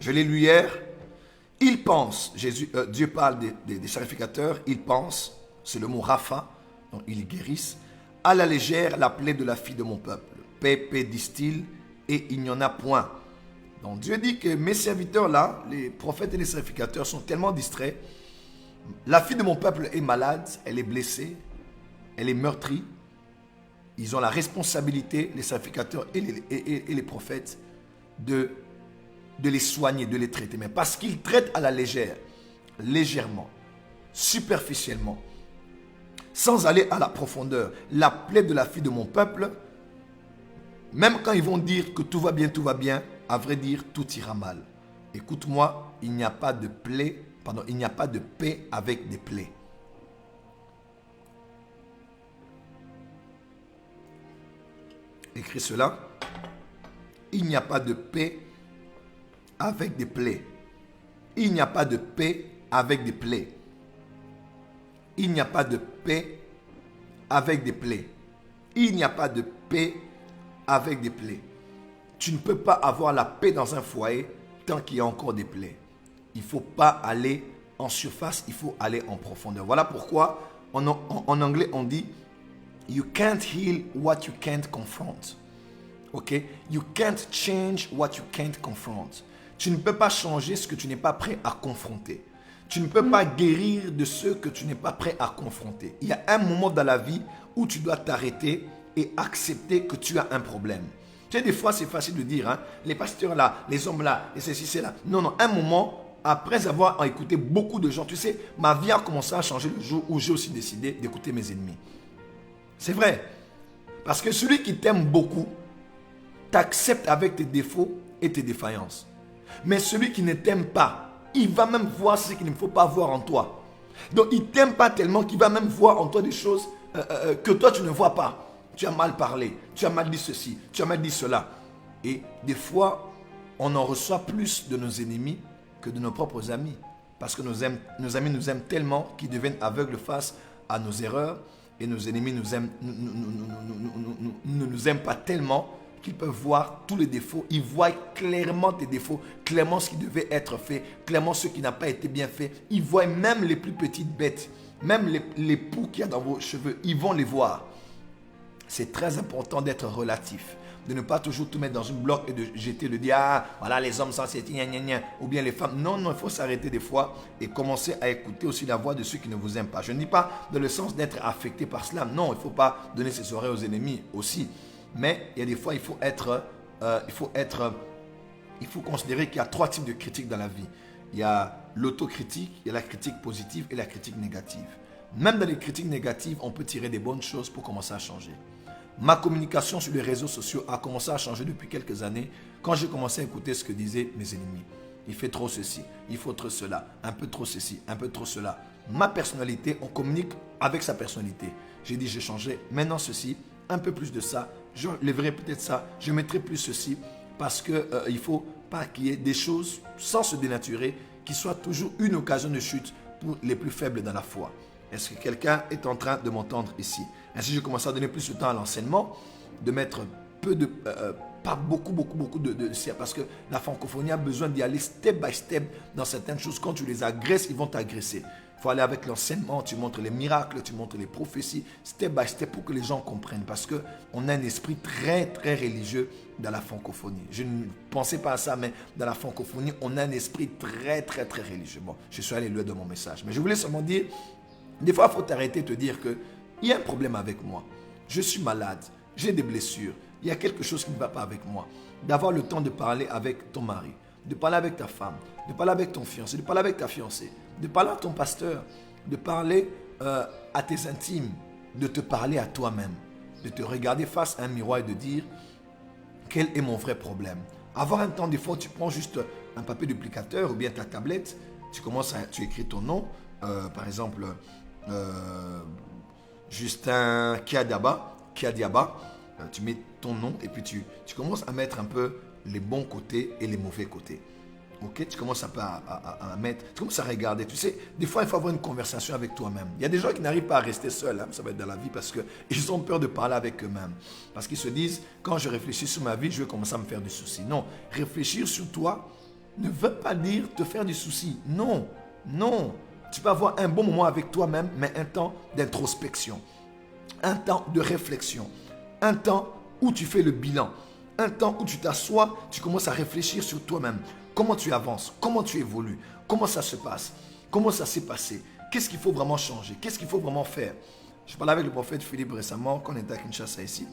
Speaker 1: Je l'ai lu hier. Il pense, Dieu parle des sacrificateurs, il pense, c'est le mot Rapha, donc ils guérissent, à la légère la plaie de la fille de mon peuple. Paix, disent-ils, et il n'y en a point. Donc Dieu dit que mes serviteurs là, les prophètes et les sacrificateurs sont tellement distraits. La fille de mon peuple est malade, elle est blessée, elle est meurtrie. Ils ont la responsabilité, les sacrificateurs et les prophètes, de les soigner, de les traiter. Mais parce qu'ils traitent à la légère, légèrement, superficiellement, sans aller à la profondeur. La plaie de la fille de mon peuple, même quand ils vont dire que tout va bien, à vrai dire, tout ira mal. Écoute-moi, il n'y a pas de plaie, il n'y a pas de paix avec des plaies. Écris cela. Il n'y a pas de paix avec des plaies. Il n'y a pas de paix avec des plaies. Il n'y a pas de paix avec des plaies. Il n'y a pas de paix avec des plaies. Tu ne peux pas avoir la paix dans un foyer tant qu'il y a encore des plaies. Il ne faut pas aller en surface, il faut aller en profondeur. Voilà pourquoi en anglais on dit You can't heal what you can't confront. Ok? You can't change what you can't confront. Tu ne peux pas changer ce que tu n'es pas prêt à confronter. Tu ne peux pas guérir de ce que tu n'es pas prêt à confronter. Il y a un moment dans la vie où tu dois t'arrêter et accepter que tu as un problème. Tu sais, des fois, c'est facile de dire, hein, les pasteurs là, les hommes là, et ceci, c'est là. Non, non, un moment, après avoir écouté beaucoup de gens, tu sais, ma vie a commencé à changer le jour où j'ai aussi décidé d'écouter mes ennemis. C'est vrai. Parce que celui qui t'aime beaucoup, t'accepte avec tes défauts et tes défaillances. Mais celui qui ne t'aime pas, il va même voir ce qu'il ne faut pas voir en toi. Donc il ne t'aime pas tellement qu'il va même voir en toi des choses que toi tu ne vois pas. Tu as mal parlé, tu as mal dit ceci, tu as mal dit cela. Et des fois, on en reçoit plus de nos ennemis que de nos propres amis. Parce que nos amis nous aiment tellement qu'ils deviennent aveugles face à nos erreurs. Et nos ennemis ne nous aiment pas tellement qu'ils peuvent voir tous les défauts. Ils voient clairement tes défauts, clairement ce qui devait être fait, clairement ce qui n'a pas été bien fait. Ils voient même les plus petites bêtes, même les poux qu'il y a dans vos cheveux, ils vont les voir. C'est très important d'être relatif, de ne pas toujours tout mettre dans une bloc et de jeter le dire, ah, voilà les hommes ça c'est gna gna gna, ou bien les femmes. Non, non, il faut s'arrêter des fois et commencer à écouter aussi la voix de ceux qui ne vous aiment pas. Je ne dis pas dans le sens d'être affecté par cela. Non, il ne faut pas donner ses oreilles aux ennemis aussi. Mais il y a des fois, il faut considérer qu'il y a 3 types de critiques dans la vie. Il y a l'autocritique, il y a la critique positive et la critique négative. Même dans les critiques négatives, on peut tirer des bonnes choses pour commencer à changer. Ma communication sur les réseaux sociaux a commencé à changer depuis quelques années quand j'ai commencé à écouter ce que disaient mes ennemis. Il fait trop ceci, il faut trop cela, un peu trop ceci, un peu trop cela. Ma personnalité, on communique avec sa personnalité. J'ai dit, j'ai changé, maintenant ceci, un peu plus de ça, je lèverai peut-être ça, je mettrai plus ceci, parce qu'il ne faut pas qu'il y ait des choses, sans se dénaturer, qui soient toujours une occasion de chute pour les plus faibles dans la foi. Est-ce que quelqu'un est en train de m'entendre ici? Ainsi, je commence à donner plus de temps à l'enseignement, de mettre pas beaucoup de parce que la francophonie a besoin d'y aller step by step dans certaines choses. Quand tu les agresses, ils vont t'agresser. Il faut aller avec l'enseignement, tu montres les miracles, tu montres les prophéties, step by step pour que les gens comprennent. Parce qu'on a un esprit très, très religieux dans la francophonie. Je ne pensais pas à ça, mais dans la francophonie, on a un esprit très, très, très religieux. Bon, je suis allé loin de mon message. Mais je voulais seulement dire, des fois, il faut t'arrêter et te dire qu'il y a un problème avec moi. Je suis malade, j'ai des blessures, il y a quelque chose qui ne va pas avec moi. D'avoir le temps de parler avec ton mari, de parler avec ta femme, de parler avec ton fiancé, de parler avec ta fiancée, de parler à ton pasteur, de parler à tes intimes, de te parler à toi-même, de te regarder face à un miroir et de dire quel est mon vrai problème. Avoir un temps, des fois, tu prends juste un papier duplicateur ou bien ta tablette, tu écris ton nom, par exemple, Justin Kiadiaba, tu mets ton nom et puis tu commences à mettre un peu les bons côtés et les mauvais côtés. Ok, tu commences un peu à mettre, tu commences à regarder. Tu sais, des fois, il faut avoir une conversation avec toi-même. Il y a des gens qui n'arrivent pas à rester seuls, hein, ça va être dans la vie, parce qu'ils ont peur de parler avec eux-mêmes. Parce qu'ils se disent, quand je réfléchis sur ma vie, je vais commencer à me faire du souci. Non, réfléchir sur toi ne veut pas dire te faire du souci. Non, non. Tu peux avoir un bon moment avec toi-même, mais un temps d'introspection, un temps de réflexion, un temps où tu fais le bilan, un temps où tu t'assois, tu commences à réfléchir sur toi-même. Comment tu avances, comment tu évolues, comment ça se passe, comment ça s'est passé, qu'est-ce qu'il faut vraiment changer, qu'est-ce qu'il faut vraiment faire. Je parlais avec le prophète Philippe récemment, quand on était à Kinshasa ici.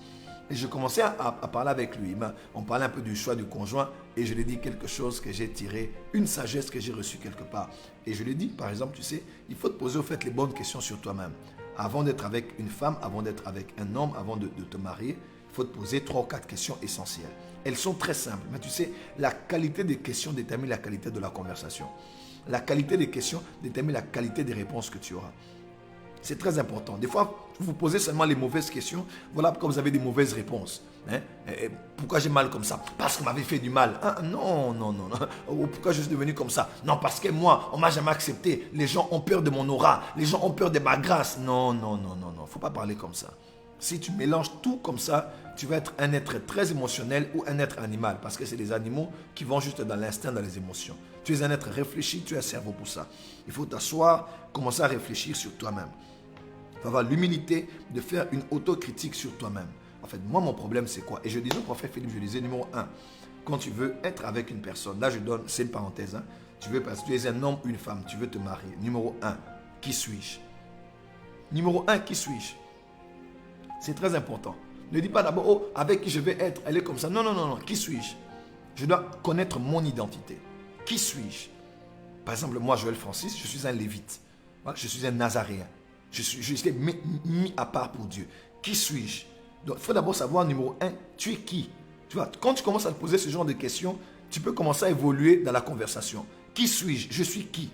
Speaker 1: Et je commençais à parler avec lui. On parlait un peu du choix du conjoint et je lui ai dit quelque chose que j'ai tiré, une sagesse que j'ai reçue quelque part. Et je lui ai dit, par exemple, tu sais, il faut te poser au fait les bonnes questions sur toi-même. Avant d'être avec une femme, avant d'être avec un homme, avant de te marier, il faut te poser 3 ou 4 questions essentielles. Elles sont très simples, mais tu sais, la qualité des questions détermine la qualité de la conversation. La qualité des questions détermine la qualité des réponses que tu auras. C'est très important. Des fois, vous posez seulement les mauvaises questions. Voilà pourquoi vous avez des mauvaises réponses. Pourquoi j'ai mal comme ça? Parce qu'on m'avait fait du mal. Non. Ou pourquoi je suis devenu comme ça? Non, parce que moi, on ne m'a jamais accepté. Les gens ont peur de mon aura. Les gens ont peur de ma grâce. Non. Il ne faut pas parler comme ça. Si tu mélanges tout comme ça, tu vas être un être très émotionnel ou un être animal. Parce que c'est les animaux qui vont juste dans l'instinct, dans les émotions. Tu es un être réfléchi, tu as un cerveau pour ça. Il faut t'asseoir, commencer à réfléchir sur toi-même. Il faut avoir l'humilité de faire une autocritique sur toi-même. En fait, moi, mon problème, c'est quoi? Et je disais au prophète Philippe, je disais, numéro 1, quand tu veux être avec une personne, là, je donne, c'est une parenthèse, parce que tu es un homme ou une femme, tu veux te marier. Numéro 1, qui suis-je? Numéro 1, qui suis-je? C'est très important. Ne dis pas d'abord, oh, avec qui je vais être, elle est comme ça. Non. Qui suis-je? Je dois connaître mon identité. Qui suis-je? Par exemple, moi, Joël Francis, je suis un lévite. Je suis un nazaréen. Je suis mis à part pour Dieu. Qui suis-je? Donc, il faut d'abord savoir, numéro 1, tu es qui? Tu vois, quand tu commences à te poser ce genre de questions, tu peux commencer à évoluer dans la conversation. Qui suis-je? Je suis qui?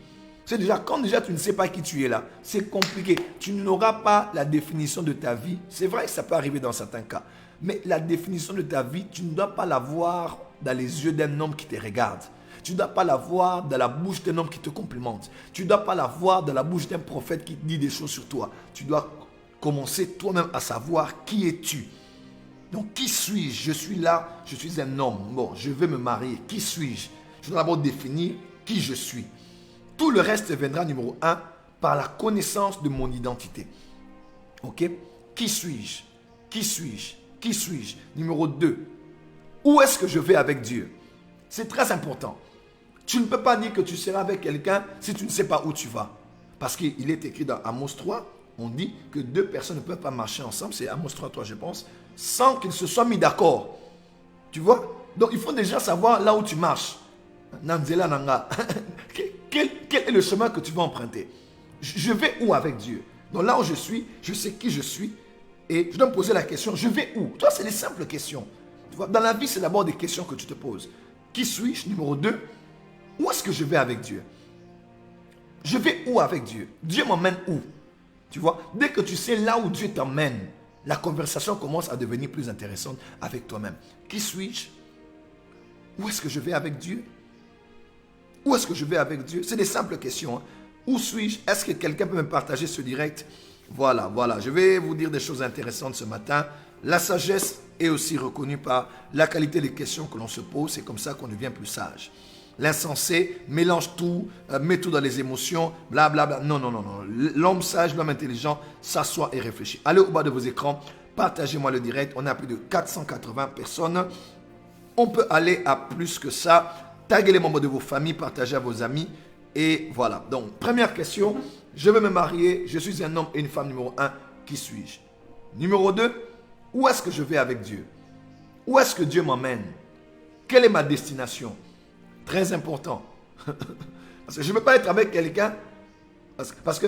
Speaker 1: C'est déjà, quand déjà tu ne sais pas qui tu es là, c'est compliqué. Tu n'auras pas la définition de ta vie. C'est vrai que ça peut arriver dans certains cas. Mais la définition de ta vie, tu ne dois pas la voir dans les yeux d'un homme qui te regarde. Tu ne dois pas la voir dans la bouche d'un homme qui te complimente. Tu ne dois pas la voir dans la bouche d'un prophète qui dit des choses sur toi. Tu dois commencer toi-même à savoir qui es-tu. Donc, qui suis-je? Je suis là, je suis un homme. Bon, je veux me marier. Qui suis-je? Je dois d'abord définir qui je suis. Tout le reste viendra, numéro 1, par la connaissance de mon identité. Ok? Qui suis-je? Qui suis-je? Qui suis-je? Numéro 2, où est-ce que je vais avec Dieu? C'est très important. Tu ne peux pas dire que tu seras avec quelqu'un si tu ne sais pas où tu vas. Parce qu'il est écrit dans Amos 3, on dit que 2 personnes ne peuvent pas marcher ensemble, c'est Amos 3, je pense, sans qu'ils se soient mis d'accord. Tu vois? Donc il faut déjà savoir là où tu marches. Nanzela Nanga. Quel est le chemin que tu vas emprunter? Je vais où avec Dieu? Donc là où je suis, je sais qui je suis. Et je dois me poser la question, je vais où? Toi, c'est des simples questions. Tu vois? Dans la vie, c'est d'abord des questions que tu te poses. Qui suis-je? Numéro 2, où est-ce que je vais avec Dieu? Je vais où avec Dieu? Dieu m'emmène où? Tu vois? Dès que tu sais là où Dieu t'emmène, la conversation commence à devenir plus intéressante avec toi-même. Qui suis-je? Où est-ce que je vais avec Dieu? Où est-ce que je vais avec Dieu? C'est des simples questions. Où suis-je? Est-ce que quelqu'un peut me partager ce direct? Voilà. Je vais vous dire des choses intéressantes ce matin. La sagesse est aussi reconnue par la qualité des questions que l'on se pose. C'est comme ça qu'on devient plus sage. L'insensé mélange tout, met tout dans les émotions, blablabla. Non. L'homme sage, l'homme intelligent s'assoit et réfléchit. Allez au bas de vos écrans, partagez-moi le direct. On a plus de 480 personnes. On peut aller à plus que ça. Taguez les membres de vos familles, partagez à vos amis. Et voilà. Donc, première question. Je veux me marier. Je suis un homme et une femme. Numéro 1. Qui suis-je? Numéro 2. Où est-ce que je vais avec Dieu? Où est-ce que Dieu m'emmène? Quelle est ma destination? Très important. Parce que je ne peux pas être avec quelqu'un. Parce que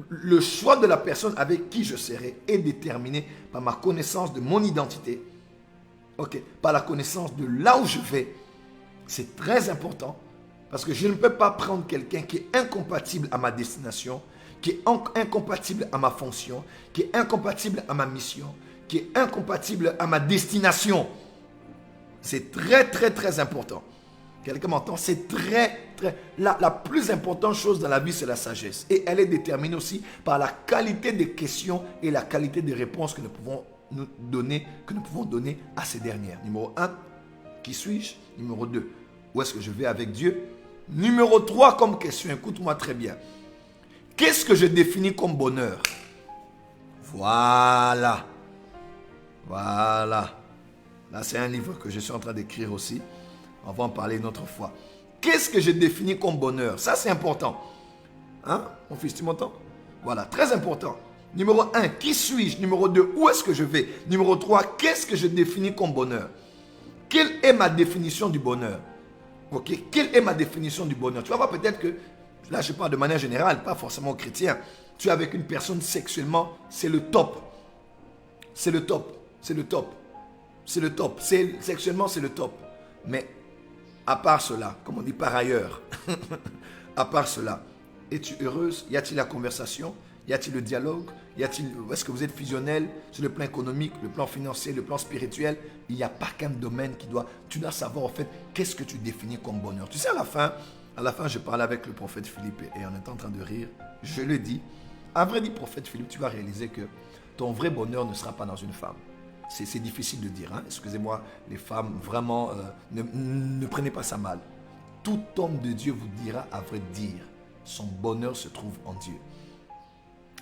Speaker 1: le choix de la personne avec qui je serai est déterminé par ma connaissance de mon identité. Ok. Par la connaissance de là où je vais. C'est très important parce que je ne peux pas prendre quelqu'un qui est incompatible à ma destination, qui est incompatible à ma fonction, qui est incompatible à ma mission, qui est incompatible à ma destination. C'est très important. Quelqu'un m'entend? C'est la plus importante chose dans la vie, c'est la sagesse. Et elle est déterminée aussi par la qualité des questions et la qualité des réponses que nous pouvons donner à ces dernières. Numéro 1, qui suis-je? Numéro 2, où est-ce que je vais avec Dieu? Numéro 3 comme question, écoute-moi très bien. Qu'est-ce que je définis comme bonheur? Voilà. Là, c'est un livre que je suis en train d'écrire aussi. On va en parler une autre fois. Qu'est-ce que je définis comme bonheur? Ça, c'est important. Hein? Mon fils, tu m'entends? Voilà, très important. Numéro 1, qui suis-je? Numéro 2, où est-ce que je vais? Numéro 3, qu'est-ce que je définis comme bonheur? Quelle est ma définition du bonheur? Ok, quelle est ma définition du bonheur? Tu vas voir peut-être que, là je parle de manière générale, pas forcément chrétien. Tu es avec une personne sexuellement, c'est le top. C'est le top. C'est le top. C'est le top. Sexuellement, c'est le top. Mais à part cela, comme on dit par ailleurs, à part cela, es-tu heureuse? Y a-t-il la conversation? Y a-t-il le dialogue? Est-ce que vous êtes fusionnel sur le plan économique, le plan financier, le plan spirituel? Il n'y a pas qu'un domaine tu dois savoir en fait qu'est-ce que tu définis comme bonheur. Tu sais, à la fin, je parlais avec le prophète Philippe et on était en train de rire. Je le dis. À vrai dire, prophète Philippe, tu vas réaliser que ton vrai bonheur ne sera pas dans une femme. C'est difficile de dire. Hein? Excusez-moi, les femmes, vraiment, ne prenez pas ça mal. Tout homme de Dieu vous dira, à vrai dire, son bonheur se trouve en Dieu.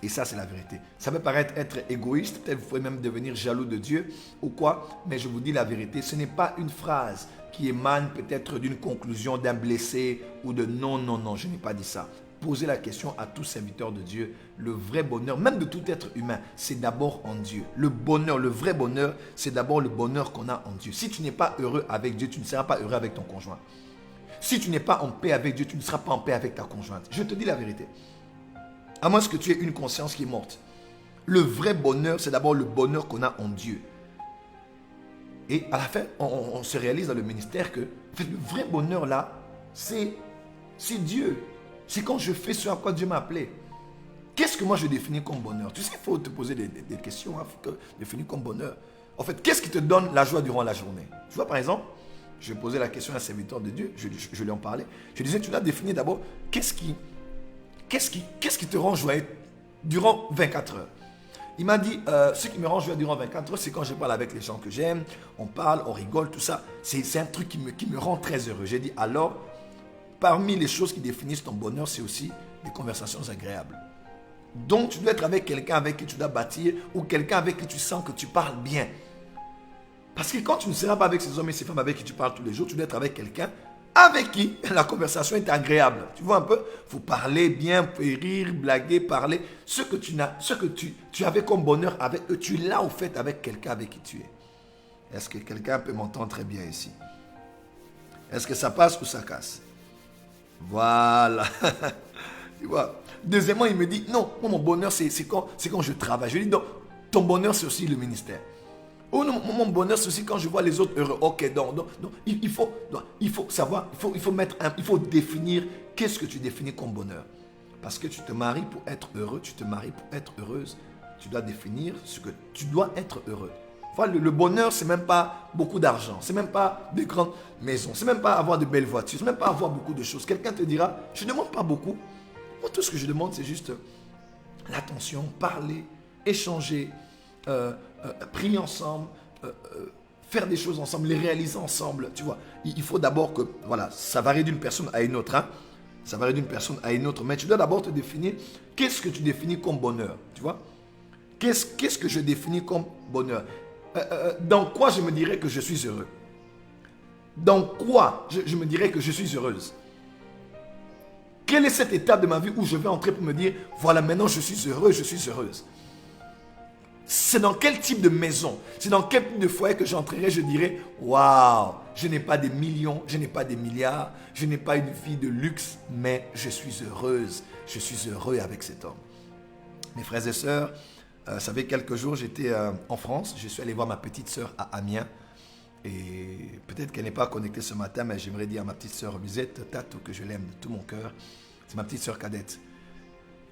Speaker 1: Et ça, c'est la vérité. Ça peut paraître être égoïste, peut-être vous pouvez même devenir jaloux de Dieu ou quoi, mais je vous dis la vérité, ce n'est pas une phrase qui émane peut-être d'une conclusion d'un blessé ou de non, non, non, je n'ai pas dit ça. Posez la question à tous serviteurs de Dieu. Le vrai bonheur, même de tout être humain, c'est d'abord en Dieu. Le bonheur, le vrai bonheur, c'est d'abord le bonheur qu'on a en Dieu. Si tu n'es pas heureux avec Dieu, tu ne seras pas heureux avec ton conjoint. Si tu n'es pas en paix avec Dieu, tu ne seras pas en paix avec ta conjointe. Je te dis la vérité. À moins que tu aies une conscience qui est morte. Le vrai bonheur, c'est d'abord le bonheur qu'on a en Dieu. Et à la fin, on se réalise dans le ministère que en fait, le vrai bonheur là, c'est Dieu. C'est quand je fais ce à quoi Dieu m'a appelé. Qu'est-ce que moi je définis comme bonheur? Tu sais, il faut te poser des questions. Il faut te définir comme bonheur. En fait, qu'est-ce qui te donne la joie durant la journée? Tu vois, par exemple, je posais la question à un serviteur de Dieu. Je lui en parlais. Je disais, tu dois définir d'abord qu'est-ce qui te rend joyeux durant 24 heures? Il m'a dit, ce qui me rend joyeux durant 24 heures, c'est quand je parle avec les gens que j'aime, on parle, on rigole, tout ça. C'est un truc qui me rend très heureux. J'ai dit, alors, parmi les choses qui définissent ton bonheur, c'est aussi des conversations agréables. Donc, tu dois être avec quelqu'un avec qui tu dois bâtir ou quelqu'un avec qui tu sens que tu parles bien. Parce que quand tu ne seras pas avec ces hommes et ces femmes avec qui tu parles tous les jours, tu dois être avec quelqu'un avec qui la conversation est agréable. Tu vois un peu? Il faut parler bien, faut rire, blaguer, parler. Ce que tu avais comme bonheur avec eux, tu l'as au fait avec quelqu'un avec qui tu es. Est-ce que quelqu'un peut m'entendre très bien ici? Est-ce que ça passe ou ça casse? Voilà. Tu vois? Deuxièmement, il me dit, non, moi, mon bonheur, c'est quand je travaille. Je lui dis, non, ton bonheur, c'est aussi le ministère. Oh non, mon bonheur, c'est aussi quand je vois les autres heureux. Ok, donc il faut savoir, il faut définir qu'est-ce que tu définis comme bonheur. Parce que tu te maries pour être heureux, tu te maries pour être heureuse. Tu dois définir ce que tu dois être heureux. Voilà, le bonheur, c'est même pas beaucoup d'argent, c'est même pas de grandes maisons, c'est même pas avoir de belles voitures, c'est même pas avoir beaucoup de choses. Quelqu'un te dira, je ne demande pas beaucoup. Moi, tout ce que je demande, c'est juste l'attention, parler, échanger, prier ensemble, faire des choses ensemble, les réaliser ensemble. Tu vois, il faut d'abord que, voilà, ça varie d'une personne à une autre. Hein? Ça varie d'une personne à une autre. Mais tu dois d'abord te définir, qu'est-ce que tu définis comme bonheur? Tu vois, qu'est-ce que je définis comme bonheur? Dans quoi je me dirais que je suis heureux? Dans quoi je me dirais que je suis heureuse? Quelle est cette étape de ma vie où je vais entrer pour me dire, voilà, maintenant je suis heureux, je suis heureuse? C'est dans quel type de maison, c'est dans quel type de foyer que j'entrerai, je dirais, waouh, je n'ai pas des millions, je n'ai pas des milliards, je n'ai pas une vie de luxe, mais je suis heureuse, je suis heureux avec cet homme. Mes frères et sœurs, ça fait quelques jours, j'étais en France, je suis allé voir ma petite sœur à Amiens. Et peut-être qu'elle n'est pas connectée ce matin, mais j'aimerais dire à ma petite sœur Musette, Tato, que je l'aime de tout mon cœur. C'est ma petite sœur cadette.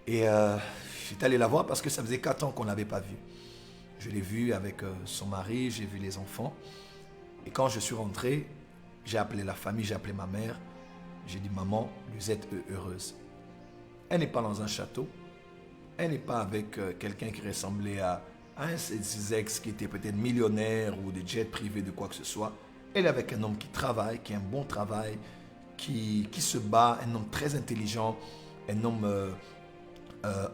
Speaker 1: Et j'étais allé la voir parce que ça faisait 4 ans qu'on ne l'avait pas vue. Je l'ai vue avec son mari, j'ai vu les enfants. Et quand je suis rentré, j'ai appelé la famille, j'ai appelé ma mère. J'ai dit, maman, Musette est heureuse. Elle n'est pas dans un château. Elle n'est pas avec quelqu'un qui ressemblait à un de ses ex qui était peut-être millionnaire ou des jets privés, de quoi que ce soit. Elle est avec un homme qui travaille, qui a un bon travail, qui se bat, un homme très intelligent, un homme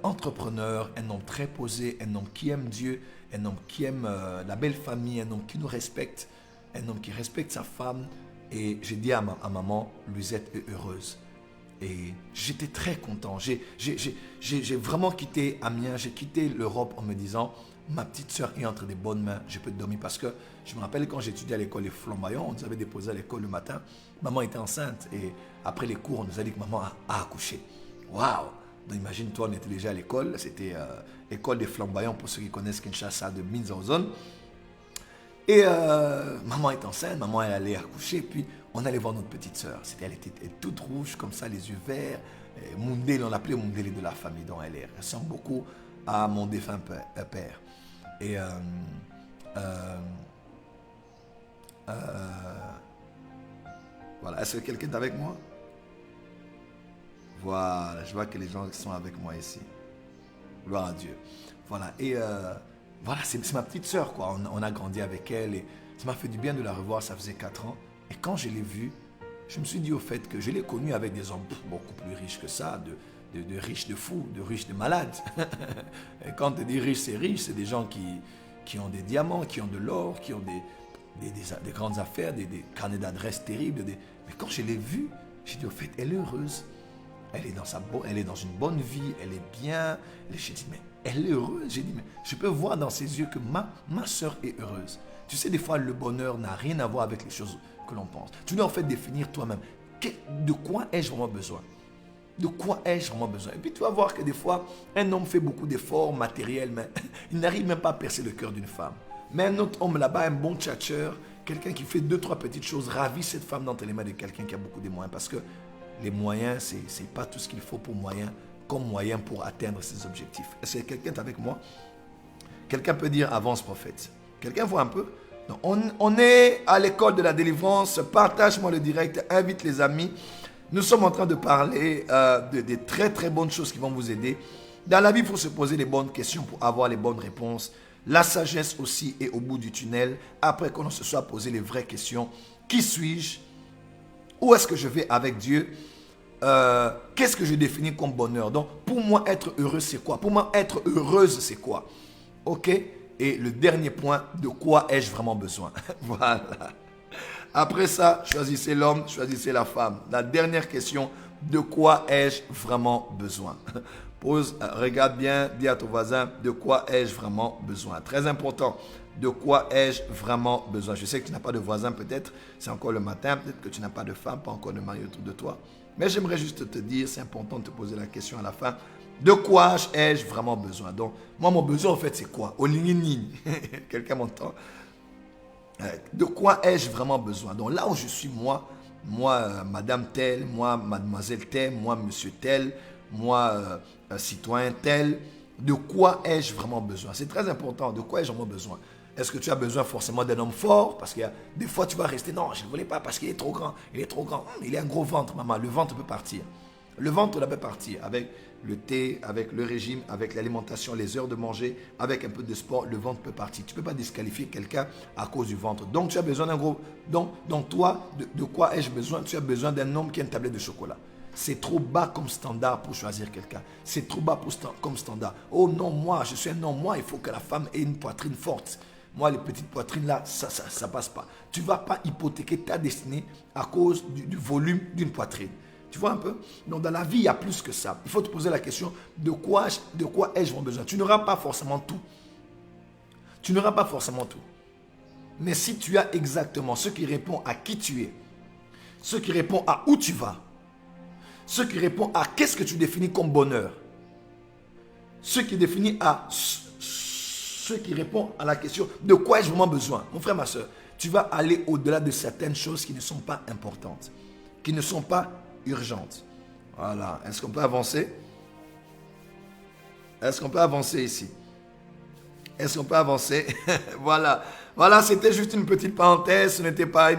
Speaker 1: entrepreneur, un homme très posé, un homme qui aime Dieu, un homme qui aime la belle famille, un homme qui nous respecte, un homme qui respecte sa femme. Et j'ai dit à maman, Lusette est heureuse. Et j'étais très content. J'ai vraiment quitté Amiens, j'ai quitté l'Europe en me disant, ma petite soeur est entre des bonnes mains, je peux dormir. Parce que je me rappelle quand j'étudiais à l'école des Flamboyants, on nous avait déposé à l'école le matin, maman était enceinte. Et après les cours, on nous a dit que maman a accouché. Waouh! Donc imagine-toi, on était déjà à l'école, c'était l'école des Flamboyants pour ceux qui connaissent Kinshasa de Minzaozone. Et maman est enceinte, maman elle allait accoucher, puis on allait voir notre petite soeur. Elle était toute rouge comme ça, les yeux verts. Mundele, on l'appelait Mundele de la famille, donc elle ressemble beaucoup à mon défunt père. Et voilà, est-ce que quelqu'un est avec moi? Voilà, je vois que les gens sont avec moi ici. Gloire à Dieu. Voilà, et voilà, c'est ma petite sœur, quoi. On a grandi avec elle et ça m'a fait du bien de la revoir, ça faisait 4 ans. Et quand je l'ai vue, je me suis dit au fait que je l'ai connue avec des hommes beaucoup plus riches que ça, de riches de fous, de riches de malades. Et quand tu dis riche, c'est des gens qui ont des diamants, qui ont de l'or, qui ont des grandes affaires, des carnets d'adresses terribles. Mais quand je l'ai vue, j'ai dit au fait, elle est heureuse. Elle est dans une bonne vie, elle est bien. J'ai dit, mais elle est heureuse. J'ai dit, mais je peux voir dans ses yeux que ma soeur est heureuse. Tu sais, des fois, le bonheur n'a rien à voir avec les choses que l'on pense. Tu dois en fait définir toi-même. De quoi ai-je vraiment besoin? De quoi ai-je vraiment besoin? Et puis tu vas voir que des fois, un homme fait beaucoup d'efforts matériels, mais il n'arrive même pas à percer le cœur d'une femme. Mais un autre homme là-bas, un bon tchatcheur, quelqu'un qui fait 2-3 petites choses, ravit cette femme dans les mains de quelqu'un qui a beaucoup de moyens. Parce que les moyens, ce n'est pas tout ce qu'il faut comme moyen pour atteindre ses objectifs. Est-ce que quelqu'un est avec moi? Quelqu'un peut dire avance prophète. Quelqu'un voit un peu? Non, on est à l'école de la délivrance. Partage-moi le direct, invite les amis. Nous sommes en train de parler de très très bonnes choses qui vont vous aider. Dans la vie, il faut se poser les bonnes questions pour avoir les bonnes réponses. La sagesse aussi est au bout du tunnel. Après qu'on se soit posé les vraies questions. Qui suis-je? Où est-ce que je vais avec Dieu? Qu'est-ce que je définis comme bonheur? Donc, pour moi, être heureux, c'est quoi? Pour moi, être heureuse, c'est quoi? Ok? Et le dernier point, de quoi ai-je vraiment besoin? Voilà. Après ça, choisissez l'homme, choisissez la femme. La dernière question, de quoi ai-je vraiment besoin? Pose, regarde bien, dis à ton voisin, de quoi ai-je vraiment besoin? Très important, de quoi ai-je vraiment besoin? Je sais que tu n'as pas de voisin peut-être, c'est encore le matin, peut-être que tu n'as pas de femme, pas encore de mari autour de toi. Mais j'aimerais juste te dire, c'est important de te poser la question à la fin, de quoi ai-je vraiment besoin? Donc, moi, mon besoin, en fait, c'est quoi? Au ligne. Quelqu'un m'entend? De quoi ai-je vraiment besoin? Donc, là où je suis, moi, madame telle, moi, mademoiselle telle, moi, monsieur tel, moi, citoyen tel, de quoi ai-je vraiment besoin? C'est très important. De quoi ai-je vraiment besoin? Est-ce que tu as besoin forcément d'un homme fort? Parce qu'il y a des fois, tu vas rester, non, je ne voulais pas parce qu'il est trop grand. Il est trop grand. Il a un gros ventre, maman. Le ventre peut partir. Le ventre peut partir avec le thé, avec le régime, avec l'alimentation, les heures de manger, avec un peu de sport, le ventre peut partir. Tu ne peux pas disqualifier quelqu'un à cause du ventre. Donc, tu as besoin d'un gros... Donc toi, de quoi ai-je besoin? Tu as besoin d'un homme qui a une tablette de chocolat. C'est trop bas comme standard pour choisir quelqu'un. C'est trop bas comme standard. Oh non, moi, je suis un homme. Moi, il faut que la femme ait une poitrine forte. Moi, les petites poitrines là, ça passe pas. Tu ne vas pas hypothéquer ta destinée à cause du volume d'une poitrine. Tu vois un peu? Donc, dans la vie, il y a plus que ça. Il faut te poser la question, de quoi ai-je vraiment besoin? Tu n'auras pas forcément tout. Tu n'auras pas forcément tout. Mais si tu as exactement ce qui répond à qui tu es, ce qui répond à où tu vas, ce qui répond à qu'est-ce que tu définis comme bonheur, ce qui définit à ce qui répond à la question de quoi ai-je vraiment besoin, mon frère, ma soeur, tu vas aller au-delà de certaines choses qui ne sont pas importantes, qui ne sont pas urgente. Voilà. Est-ce qu'on peut avancer? Est-ce qu'on peut avancer ici? Est-ce qu'on peut avancer? Voilà. Voilà, c'était juste une petite parenthèse. Ce n'était pas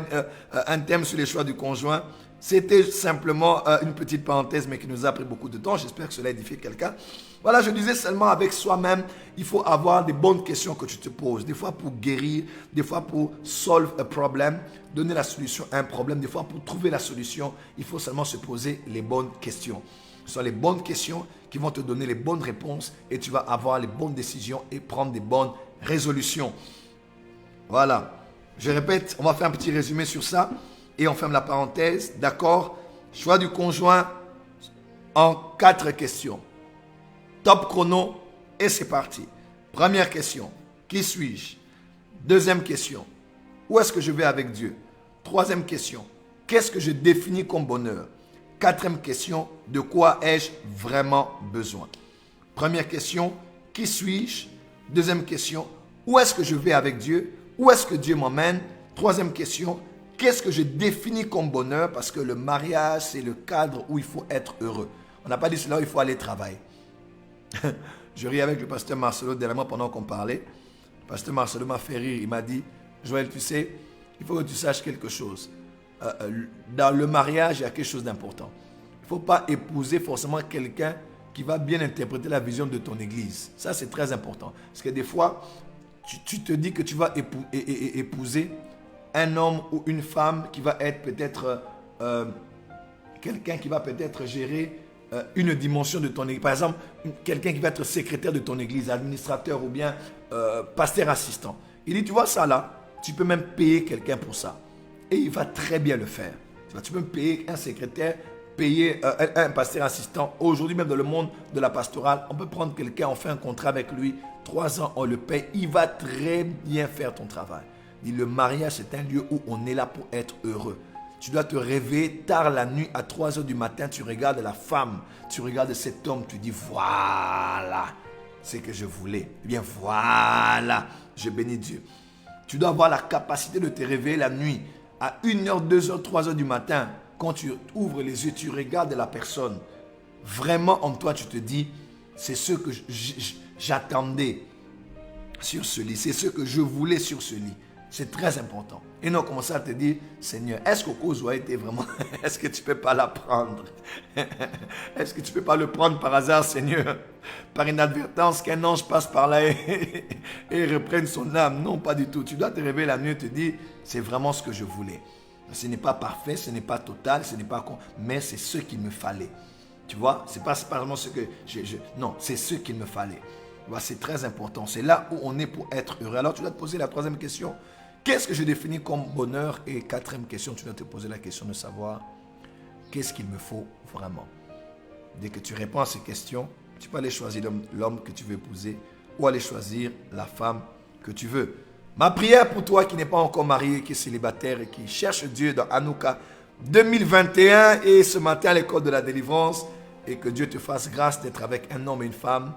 Speaker 1: un thème sur les choix du conjoint. C'était simplement une petite parenthèse, mais qui nous a pris beaucoup de temps. J'espère que cela édifie quelqu'un. Voilà, je disais seulement avec soi-même, il faut avoir des bonnes questions que tu te poses. Des fois pour guérir, des fois pour solve a problem, donner la solution à un problème. Des fois pour trouver la solution, il faut seulement se poser les bonnes questions. Ce sont les bonnes questions qui vont te donner les bonnes réponses et tu vas avoir les bonnes décisions et prendre des bonnes résolutions. Voilà. Je répète, on va faire un petit résumé sur ça et on ferme la parenthèse. D'accord? Choix du conjoint, en 4 questions. Top chrono et c'est parti. Première question, qui suis-je? Deuxième question, où est-ce que je vais avec Dieu? Troisième question, qu'est-ce que je définis comme bonheur? Quatrième question, de quoi ai-je vraiment besoin? Première question, qui suis-je? Deuxième question, où est-ce que je vais avec Dieu? Où est-ce que Dieu m'emmène? Troisième question, qu'est-ce que je définis comme bonheur? Parce que le mariage, c'est le cadre où il faut être heureux. On n'a pas dit cela, il faut aller travailler. Je ris avec le pasteur Marcelo dernièrement pendant qu'on parlait. Le pasteur Marcelo m'a fait rire. Il m'a dit, Joël, tu sais, il faut que tu saches quelque chose. Dans le mariage, il y a quelque chose d'important. Il ne faut pas épouser forcément quelqu'un qui va bien interpréter la vision de ton église. Ça, c'est très important. Parce que des fois, tu te dis que tu vas épouser un homme ou une femme qui va être peut-être quelqu'un qui va peut-être gérer une dimension de ton église. Par exemple, quelqu'un qui va être secrétaire de ton église, administrateur ou bien pasteur assistant. Il dit, tu vois ça là, tu peux même payer quelqu'un pour ça. Et il va très bien le faire. Tu peux payer un secrétaire, payer un pasteur assistant. Aujourd'hui, même dans le monde de la pastorale, on peut prendre quelqu'un, on fait un contrat avec lui, 3 ans, on le paye. Il va très bien faire ton travail. Il dit, le mariage, c'est un lieu où on est là pour être heureux. Tu dois te réveiller tard la nuit, à 3 heures du matin, tu regardes la femme, tu regardes cet homme, tu dis, voilà, c'est ce que je voulais. Eh bien, voilà, je bénis Dieu. Tu dois avoir la capacité de te réveiller la nuit, à 1h, 2h, 3h du matin. Quand tu ouvres les yeux, tu regardes la personne. Vraiment, en toi, tu te dis, c'est ce que j'attendais sur ce lit, c'est ce que je voulais sur ce lit. C'est très important. Et non, commence à te dire, Seigneur, est-ce qu'au cause a été vraiment, est-ce que tu ne peux pas la prendre? Est-ce que tu ne peux pas le prendre par hasard, Seigneur? Par inadvertance, qu'un ange passe par là et reprenne son âme? Non, pas du tout. Tu dois te réveiller la nuit et te dire, c'est vraiment ce que je voulais. Ce n'est pas parfait, ce n'est pas total, ce n'est pas con, mais c'est ce qu'il me fallait. Tu vois, c'est pas vraiment ce que non, c'est ce qu'il me fallait. C'est très important. C'est là où on est pour être heureux. Alors, tu dois te poser la troisième question. Qu'est-ce que je définis comme bonheur? Et quatrième question, tu dois te poser la question de savoir qu'est-ce qu'il me faut vraiment. Dès que tu réponds à ces questions, tu peux aller choisir l'homme que tu veux épouser ou aller choisir la femme que tu veux. Ma prière pour toi qui n'est pas encore marié, qui est célibataire et qui cherche Dieu dans Hanouka 2021 et ce matin à l'école de la délivrance, et que Dieu te fasse grâce d'être avec un homme et une femme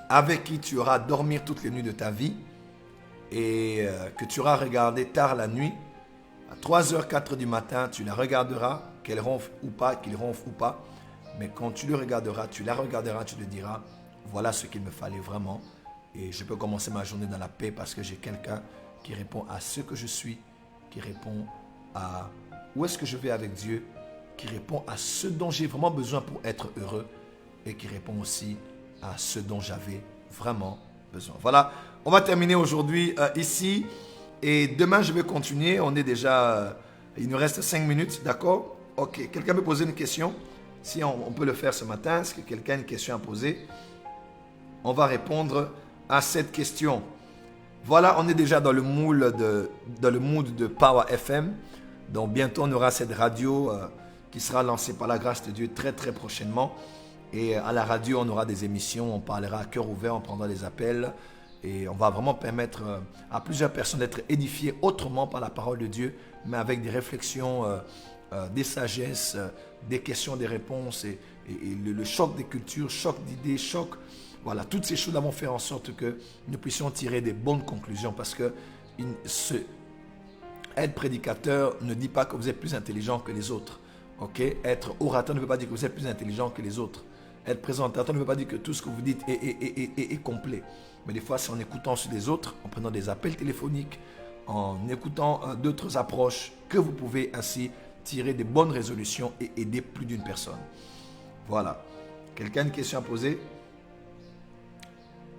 Speaker 1: avec qui tu auras à dormir toutes les nuits de ta vie et que tu auras regardé tard la nuit, à 3h, 4h du matin, tu la regarderas, qu'elle ronfle ou pas, qu'il ronfle ou pas, mais quand tu le regarderas, tu la regarderas, tu te diras, voilà ce qu'il me fallait vraiment et je peux commencer ma journée dans la paix parce que j'ai quelqu'un qui répond à ce que je suis, qui répond à où est-ce que je vais avec Dieu, qui répond à ce dont j'ai vraiment besoin pour être heureux et qui répond aussi à ce dont j'avais vraiment besoin. Voilà, on va terminer aujourd'hui ici et demain je vais continuer. On est déjà, il nous reste 5 minutes, d'accord? Ok, quelqu'un peut poser une question? Si on peut le faire ce matin, est-ce que quelqu'un a une question à poser? On va répondre à cette question. Voilà, on est déjà dans le mood de Power FM. Donc bientôt on aura cette radio qui sera lancée par la grâce de Dieu très très prochainement. Et à la radio, on aura des émissions, on parlera à cœur ouvert, on prendra des appels et on va vraiment permettre à plusieurs personnes d'être édifiées autrement par la parole de Dieu, mais avec des réflexions, des sagesses, des questions, des réponses et le choc des cultures, choc d'idées, choc. Voilà, toutes ces choses vont faire en sorte que nous puissions tirer des bonnes conclusions parce que être prédicateur ne dit pas que vous êtes plus intelligent que les autres. Okay? Être orateur ne veut pas dire que vous êtes plus intelligent que les autres. Être présentateur ne veut pas dire que tout ce que vous dites est complet. Mais des fois, c'est en écoutant sur les autres, en prenant des appels téléphoniques, en écoutant d'autres approches, que vous pouvez ainsi tirer des bonnes résolutions et aider plus d'une personne. Voilà. Quelqu'un a une question à poser?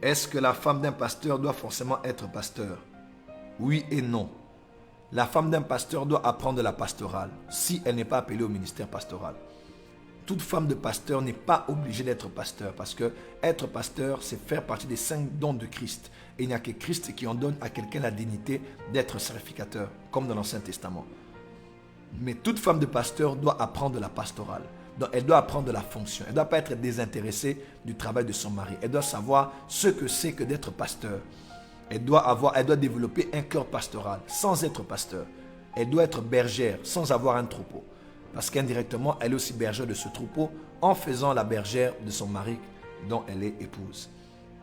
Speaker 1: Est-ce que la femme d'un pasteur doit forcément être pasteur? Oui et non. La femme d'un pasteur doit apprendre la pastorale si elle n'est pas appelée au ministère pastoral. Toute femme de pasteur n'est pas obligée d'être pasteur parce que être pasteur, c'est faire partie des 5 dons de Christ. Et il n'y a que Christ qui en donne à quelqu'un la dignité d'être sacrificateur, comme dans l'Ancien Testament. Mais toute femme de pasteur doit apprendre la pastorale. Donc, elle doit apprendre la fonction. Elle ne doit pas être désintéressée du travail de son mari. Elle doit savoir ce que c'est que d'être pasteur. Elle doit développer un cœur pastoral sans être pasteur. Elle doit être bergère sans avoir un troupeau. Parce qu'indirectement, elle est aussi bergère de ce troupeau en faisant la bergère de son mari dont elle est épouse.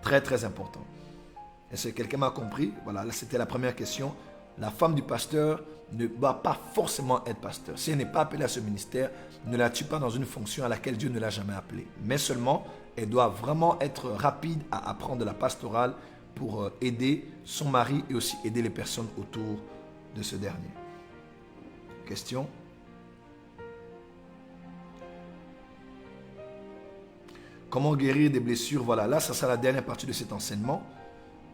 Speaker 1: Très, très important. Est-ce que quelqu'un m'a compris? Voilà, là c'était la première question. La femme du pasteur ne doit pas forcément être pasteur. Si elle n'est pas appelée à ce ministère, ne la tue pas dans une fonction à laquelle Dieu ne l'a jamais appelée. Mais seulement, elle doit vraiment être rapide à apprendre la pastorale pour aider son mari et aussi aider les personnes autour de ce dernier. Question? Comment guérir des blessures? Voilà, là, ça sera la dernière partie de cet enseignement.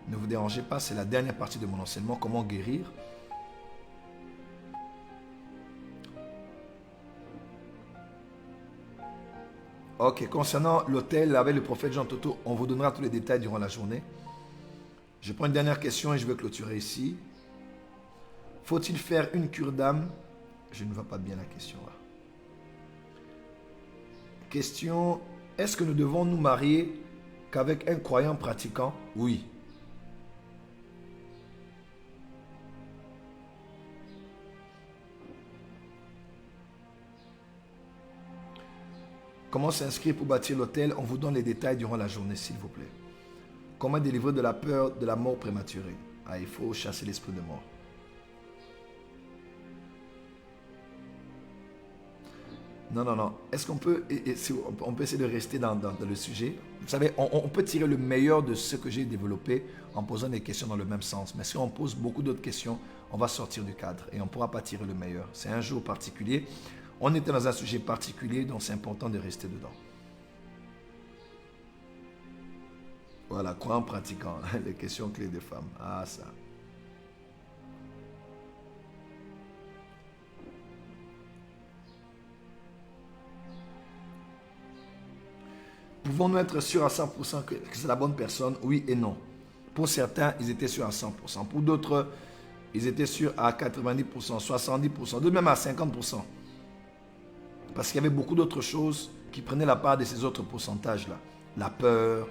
Speaker 1: Ne vous dérangez pas, c'est la dernière partie de mon enseignement. Comment guérir? Ok, concernant l'hôtel avec le prophète Jean Toto, on vous donnera tous les détails durant la journée. Je prends une dernière question et je vais clôturer ici. Faut-il faire une cure d'âme? Je ne vois pas bien la question là. Question, est-ce que nous devons nous marier qu'avec un croyant pratiquant? Oui. Comment s'inscrire pour bâtir l'hôtel? On vous donne les détails durant la journée, s'il vous plaît. Comment délivrer de la peur de la mort prématurée? Ah, il faut chasser l'esprit de mort. Non. Est-ce qu'on peut, on peut essayer de rester dans le sujet? Vous savez, on peut tirer le meilleur de ce que j'ai développé en posant des questions dans le même sens. Mais si on pose beaucoup d'autres questions, on va sortir du cadre et on ne pourra pas tirer le meilleur. C'est un jour particulier. On était dans un sujet particulier, donc c'est important de rester dedans. Voilà, croyant pratiquant, les questions clés des femmes. Ah, ça. Pouvons-nous être sûrs à 100% que c'est la bonne personne? Oui et non. Pour certains, ils étaient sûrs à 100%. Pour d'autres, ils étaient sûrs à 90%, 70%, d'autres même à 50%. Parce qu'il y avait beaucoup d'autres choses qui prenaient la part de ces autres pourcentages-là. La peur,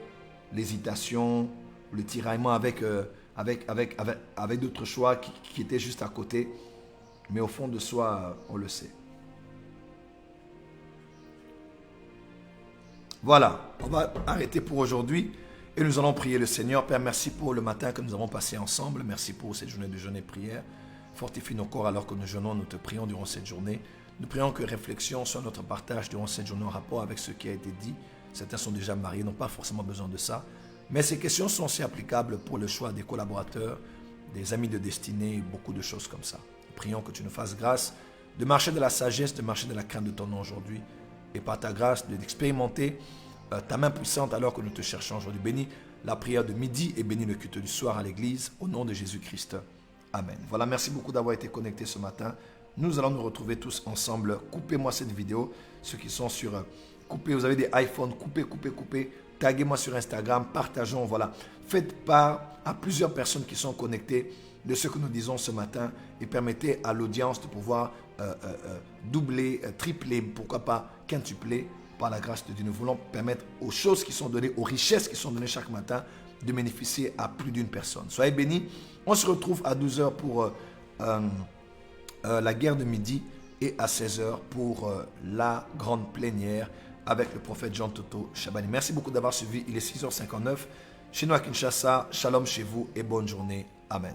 Speaker 1: l'hésitation, le tiraillement avec d'autres choix qui étaient juste à côté. Mais au fond de soi, on le sait. Voilà, on va arrêter pour aujourd'hui et nous allons prier le Seigneur. Père, merci pour le matin que nous avons passé ensemble. Merci pour cette journée de jeûne et prière. Fortifie nos corps alors que nous jeûnons, nous te prions durant cette journée. Nous prions que réflexion soit notre partage durant cette journée en rapport avec ce qui a été dit. Certains sont déjà mariés, n'ont pas forcément besoin de ça. Mais ces questions sont aussi applicables pour le choix des collaborateurs, des amis de destinée, beaucoup de choses comme ça. Nous prions que tu nous fasses grâce de marcher de la sagesse, de marcher de la crainte de ton nom aujourd'hui. Et par ta grâce, d'expérimenter ta main puissante alors que nous te cherchons aujourd'hui. Bénis la prière de midi et bénis le culte du soir à l'église au nom de Jésus-Christ. Amen. Voilà, merci beaucoup d'avoir été connectés ce matin. Nous allons nous retrouver tous ensemble. Coupez-moi cette vidéo. Ceux qui sont sur... coupez, vous avez des iPhones, coupez. Taguez-moi sur Instagram, partageons, voilà. Faites part à plusieurs personnes qui sont connectées de ce que nous disons ce matin et permettez à l'audience de pouvoir doubler, tripler, pourquoi pas quintupler par la grâce de Dieu. Nous voulons permettre aux choses qui sont données, aux richesses qui sont données chaque matin de bénéficier à plus d'une personne. Soyez bénis. On se retrouve à 12h pour la guerre de midi et à 16h pour la grande plénière avec le prophète Jean Toto Chabani. Merci beaucoup d'avoir suivi. Il est 6h59. Chez nous à Kinshasa, shalom chez vous et bonne journée. Amen.